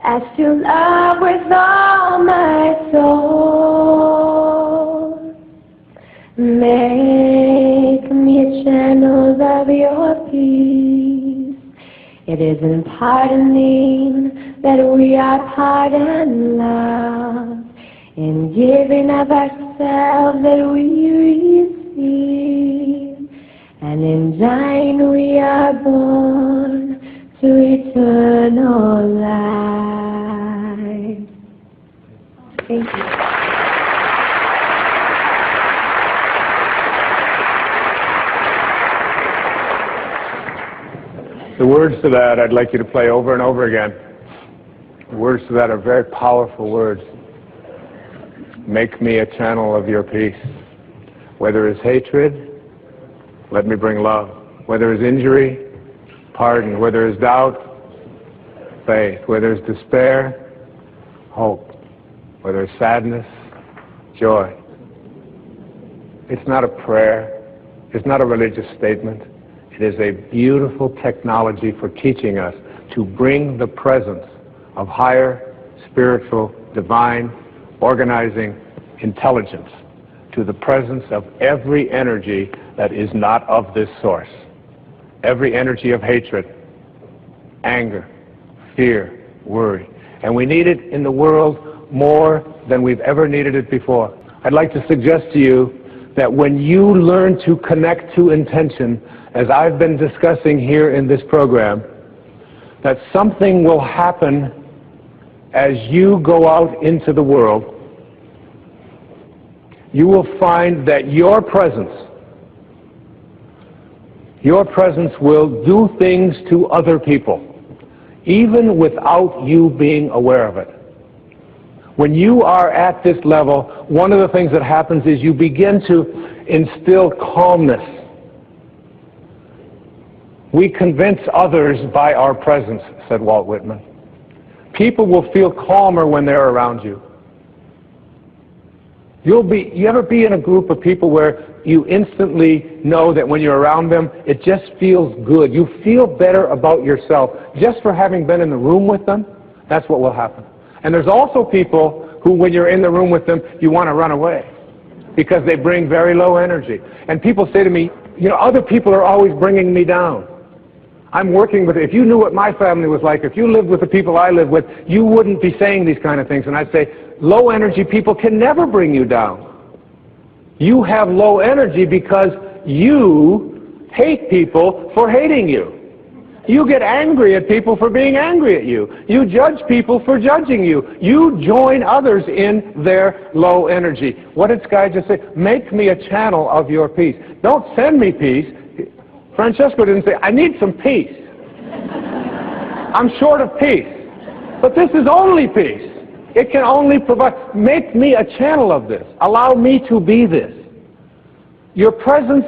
as to love with all my soul. Make me a channel of your peace. It is in pardoning that we are pardoned, love, in giving of ourselves that we receive, and in dying we are born to eternal life. Thank you. The words to that I'd like you to play over and over again. The words to that are very powerful words. Make me a channel of your peace. Where there is hatred, let me bring love. Where there is injury, pardon. Where there is doubt, faith. Where there is despair, hope. Where there is sadness, joy. It's not a prayer. It's not a religious statement. It is a beautiful technology for teaching us to bring the presence of higher, spiritual, divine, organizing intelligence to the presence of every energy that is not of this source. Every energy of hatred, anger, fear, worry. And we need it in the world more than we've ever needed it before. I'd like to suggest to you that when you learn to connect to intention, as I've been discussing here in this program, that something will happen as you go out into the world. You will find that your presence will do things to other people, even without you being aware of it. When you are at this level, one of the things that happens is you begin to instill calmness. We convince others by our presence, said Walt Whitman. People will feel calmer when they're around you. You ever be in a group of people where you instantly know that when you're around them, it just feels good. You feel better about yourself just for having been in the room with them? That's what will happen. And there's also people who, when you're in the room with them, you want to run away because they bring very low energy. And people say to me, you know, other people are always bringing me down. I'm working with, if you knew what my family was like, if you lived with the people I live with, you wouldn't be saying these kind of things. And I'd say, low energy people can never bring you down. You have low energy because you hate people for hating you. You get angry at people for being angry at you. You judge people for judging you. You join others in their low energy. What did Sky just say? Make me a channel of your peace. Don't send me peace. Francesco didn't say, I need some peace. I'm short of peace. But this is only peace. It can only provide. Make me a channel of this. Allow me to be this. Your presence,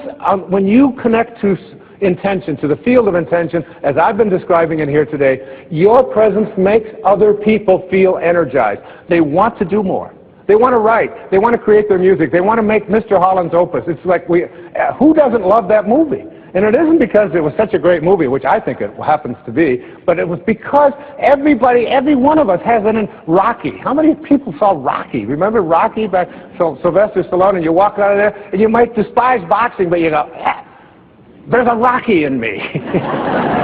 when you connect to intention, to the field of intention, as I've been describing it here today, your presence makes other people feel energized. They want to do more. They want to write. They want to create their music. They want to make Mr. Holland's Opus. It's like, who doesn't love that movie? And it isn't because it was such a great movie, which I think it happens to be, but it was because everybody, every one of us has it in Rocky. How many people saw Rocky? Remember Rocky by Sylvester Stallone? And you walk out of there, and you might despise boxing, but you go, there's a Rocky in me.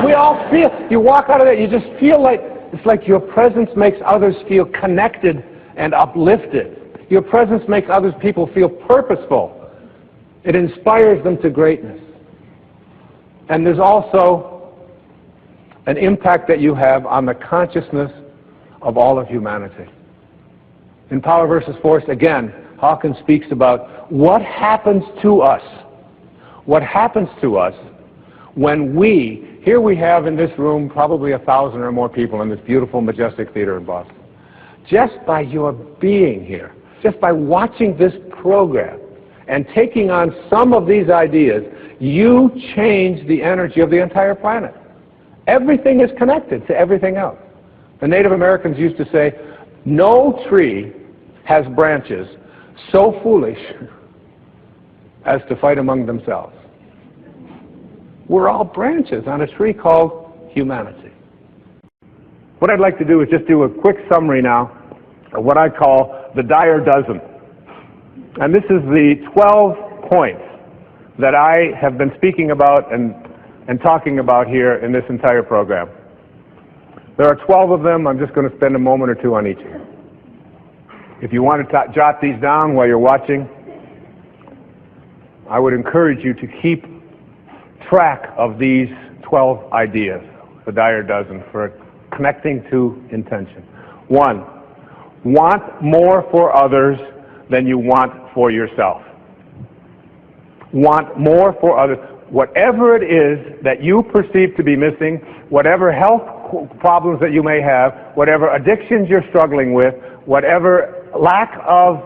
We all feel, you walk out of there, you just feel like, it's like your presence makes others feel connected and uplifted. Your presence makes other people feel purposeful. It inspires them to greatness. And there's also an impact that you have on the consciousness of all of humanity. In Power versus Force, again, Hawkins speaks about what happens to us. What happens to us when here we have in this room probably 1,000 or more people in this beautiful, majestic theater in Boston. Just by your being here, just by watching this program and taking on some of these ideas, you change the energy of the entire planet. Everything is connected to everything else. The Native Americans used to say, no tree has branches so foolish as to fight among themselves. We're all branches on a tree called humanity. What I'd like to do is just do a quick summary now of what I call the Dyer dozen. And this is the 12 points that I have been speaking about and talking about here in this entire program. There are 12 of them. I'm just going to spend a moment or two on each of them. If you want to jot these down while you're watching, I would encourage you to keep track of these 12 ideas, the Dyer dozen, for connecting to intention. 1, want more for others than you want for yourself. Want more for others. Whatever it is that you perceive to be missing, whatever health problems that you may have, whatever addictions you're struggling with, whatever lack of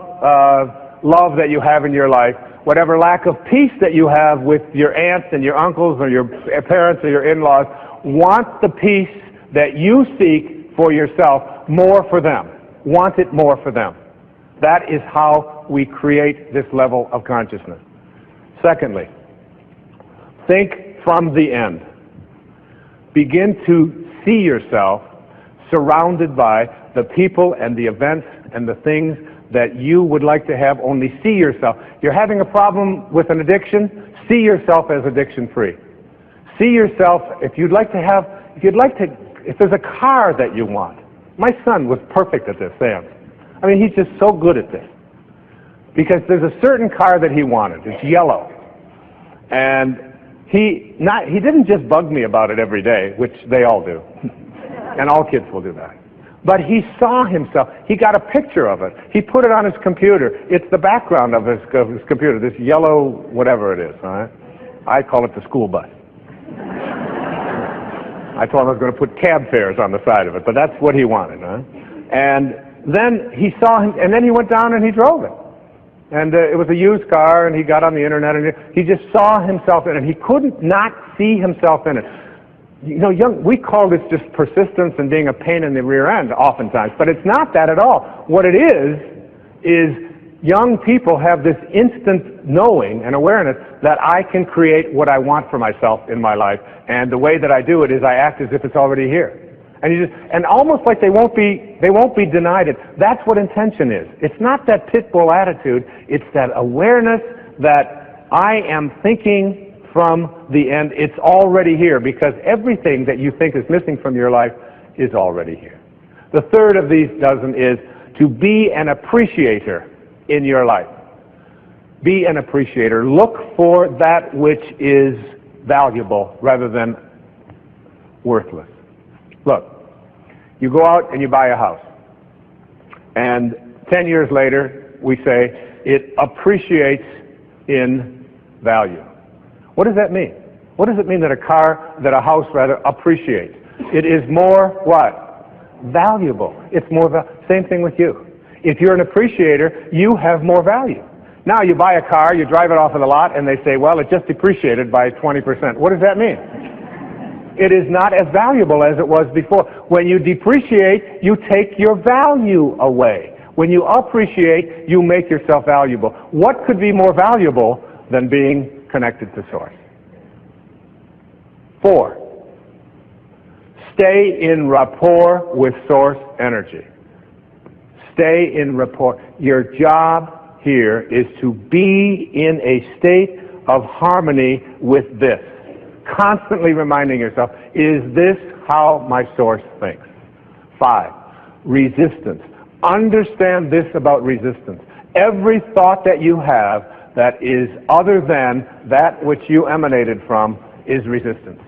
love that you have in your life, whatever lack of peace that you have with your aunts and your uncles or your parents or your in-laws, want the peace that you seek for yourself more for them. Want it more for them. That is how we create this level of consciousness. Secondly, think from the end. Begin to see yourself surrounded by the people and the events and the things that you would like to have only see yourself. You're having a problem with an addiction, see yourself as addiction-free. See yourself, if there's a car that you want. My son was perfect at this, Sam. I mean, he's just so good at this. Because there's a certain car that he wanted. It's yellow. And he didn't just bug me about it every day, which they all do. And all kids will do that. But he saw himself. He got a picture of it. He put it on his computer. It's the background of his computer, this yellow whatever it is. All right? I call it the school bus. I told him I was going to put cab fares on the side of it, but that's what he wanted. Huh? And then he saw him, and then he went down and he drove it. And it was a used car, and he got on the internet, and he just saw himself in it. He couldn't not see himself in it. You know, we call this just persistence and being a pain in the rear end oftentimes, but it's not that at all. What it is young people have this instant knowing and awareness that I can create what I want for myself in my life, and the way that I do it is I act as if it's already here. And almost like they won't be denied it. That's what intention is. It's not that pit bull attitude. It's that awareness that I am thinking from the end. It's already here, because everything that you think is missing from your life is already here. The third of these dozen is to be an appreciator in your life. Be an appreciator. Look for that which is valuable rather than worthless. Look, you go out and you buy a house, and 10 years later we say it appreciates in value. What does that mean? What does it mean that a house rather appreciates? It is more what? Valuable. It's more same thing with you. If you're an appreciator, you have more value. Now you buy a car, you drive it off of the lot, and they say, well, it just depreciated by 20%. What does that mean? It is not as valuable as it was before. When you depreciate, you take your value away. When you appreciate, you make yourself valuable. What could be more valuable than being connected to Source? 4, stay in rapport with Source energy. Stay in rapport. Your job here is to be in a state of harmony with this. Constantly reminding yourself, is this how my Source thinks? 5, resistance. Understand this about resistance. Every thought that you have that is other than that which you emanated from is resistance.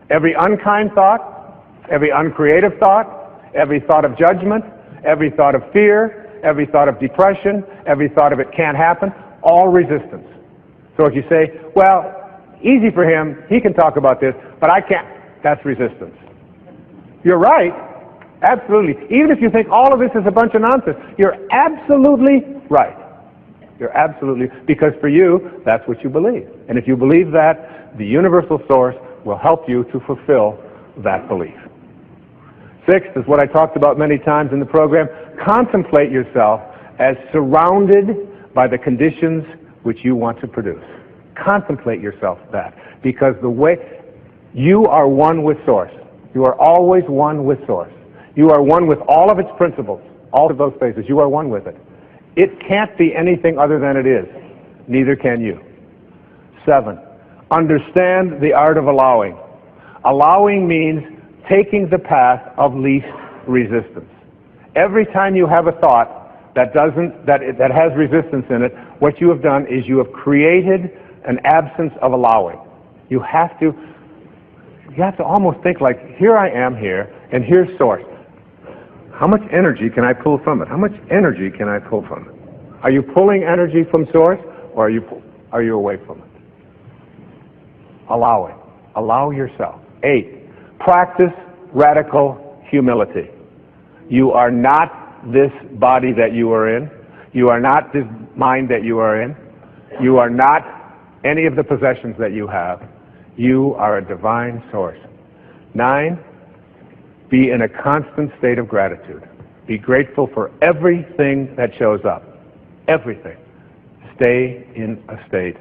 Every unkind thought, every uncreative thought, every thought of judgment, every thought of fear, every thought of depression, every thought of it can't happen, all resistance. So if you say, well, easy for him, he can talk about this, but I can't, that's resistance. You're right, absolutely. Even if you think all of this is a bunch of nonsense, you're absolutely right. You're absolutely, because for you, that's what you believe. And if you believe that, the universal Source will help you to fulfill that belief. 6 is what I talked about many times in the program. Contemplate yourself as surrounded by the conditions which you want to produce. Contemplate yourself that, because the way you are one with Source. You are always one with Source. You are one with all of its principles, all of those phases. You are one with it. It can't be anything other than it is. Neither can you. 7, understand the art of allowing. Allowing means taking the path of least resistance. Every time you have a thought that has resistance in it, what you have done is you have created an absence of allowing. You have to almost think like, here I am here, and here's Source. How much energy can I pull from it? How much energy can I pull from it? Are you pulling energy from Source, or are you away from it? Allowing. Allow yourself. 8, practice radical humility. You are not this body that you are in. You are not this mind that you are in. You are not any of the possessions that you have. You are a divine Source. 9, be in a constant state of gratitude. Be grateful for everything that shows up. Everything. Stay in a state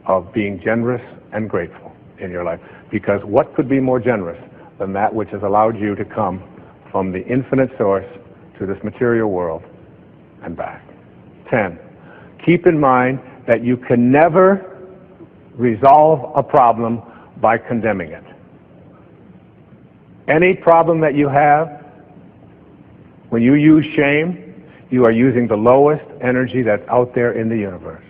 of being generous and grateful in your life. Because what could be more generous than that which has allowed you to come from the infinite Source to this material world and back? 10, keep in mind that you can never resolve a problem by condemning it. Any problem that you have, when you use shame, you are using the lowest energy that's out there in the universe.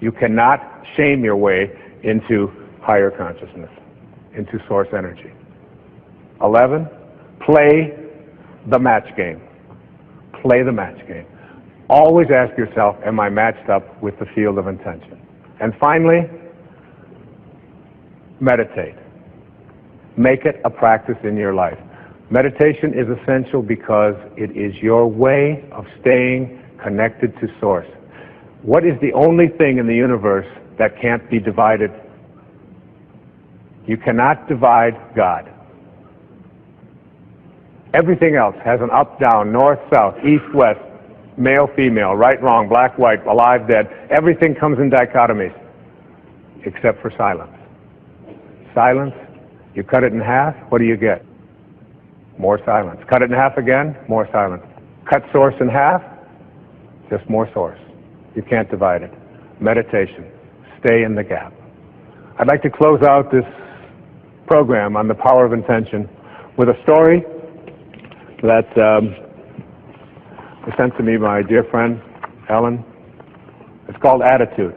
You cannot shame your way into higher consciousness, into Source energy. 11, play the match game. Play the match game. Always ask yourself, am I matched up with the field of intention? And finally, meditate. Make it a practice in your life. Meditation is essential because it is your way of staying connected to Source. What is the only thing in the universe that can't be divided? You cannot divide God. Everything else has an up, down, north, south, east, west, male, female, right, wrong, black, white, alive, dead. Everything comes in dichotomies except for silence. Silence, you cut it in half, what do you get? More silence. Cut it in half again, more silence. Cut Source in half, just more Source. You can't divide it. Meditation. Stay in the gap. I'd like to close out this program on the power of intention with a story that was sent to me by my dear friend, Ellen. It's called Attitude.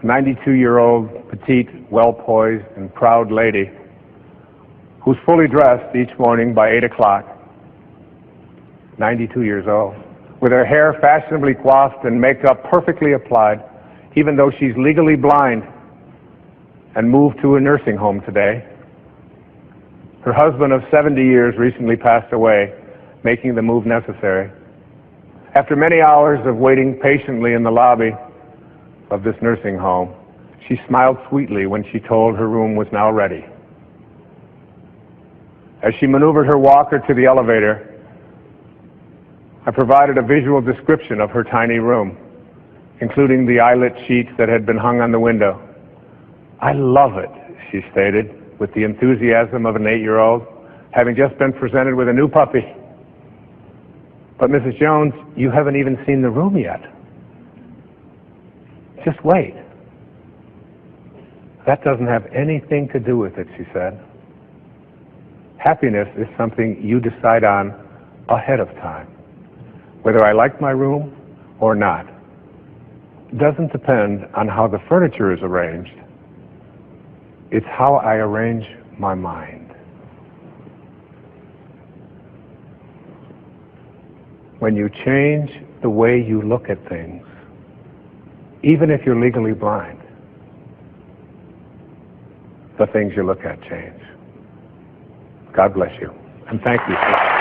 A 92-year-old, petite, well-poised, and proud lady who's fully dressed each morning by 8 o'clock, 92 years old, with her hair fashionably coiffed and makeup perfectly applied. even though she's legally blind and moved to a nursing home today. Her husband of 70 years recently passed away, making the move necessary. After many hours of waiting patiently in the lobby of this nursing home, she smiled sweetly when she told her room was now ready. As she maneuvered her walker to the elevator, I provided a visual description of her tiny room, including the eyelet sheets that had been hung on the window. "I love it," she stated, with the enthusiasm of an 8-year-old, having just been presented with a new puppy. "But Mrs. Jones, you haven't even seen the room yet. Just wait." "That doesn't have anything to do with it," she said. "Happiness is something you decide on ahead of time. Whether I like my room or not doesn't depend on how the furniture is arranged. It's how I arrange my mind." When you change the way you look at things, even if you're legally blind, the things you look at change. God bless you, and thank you.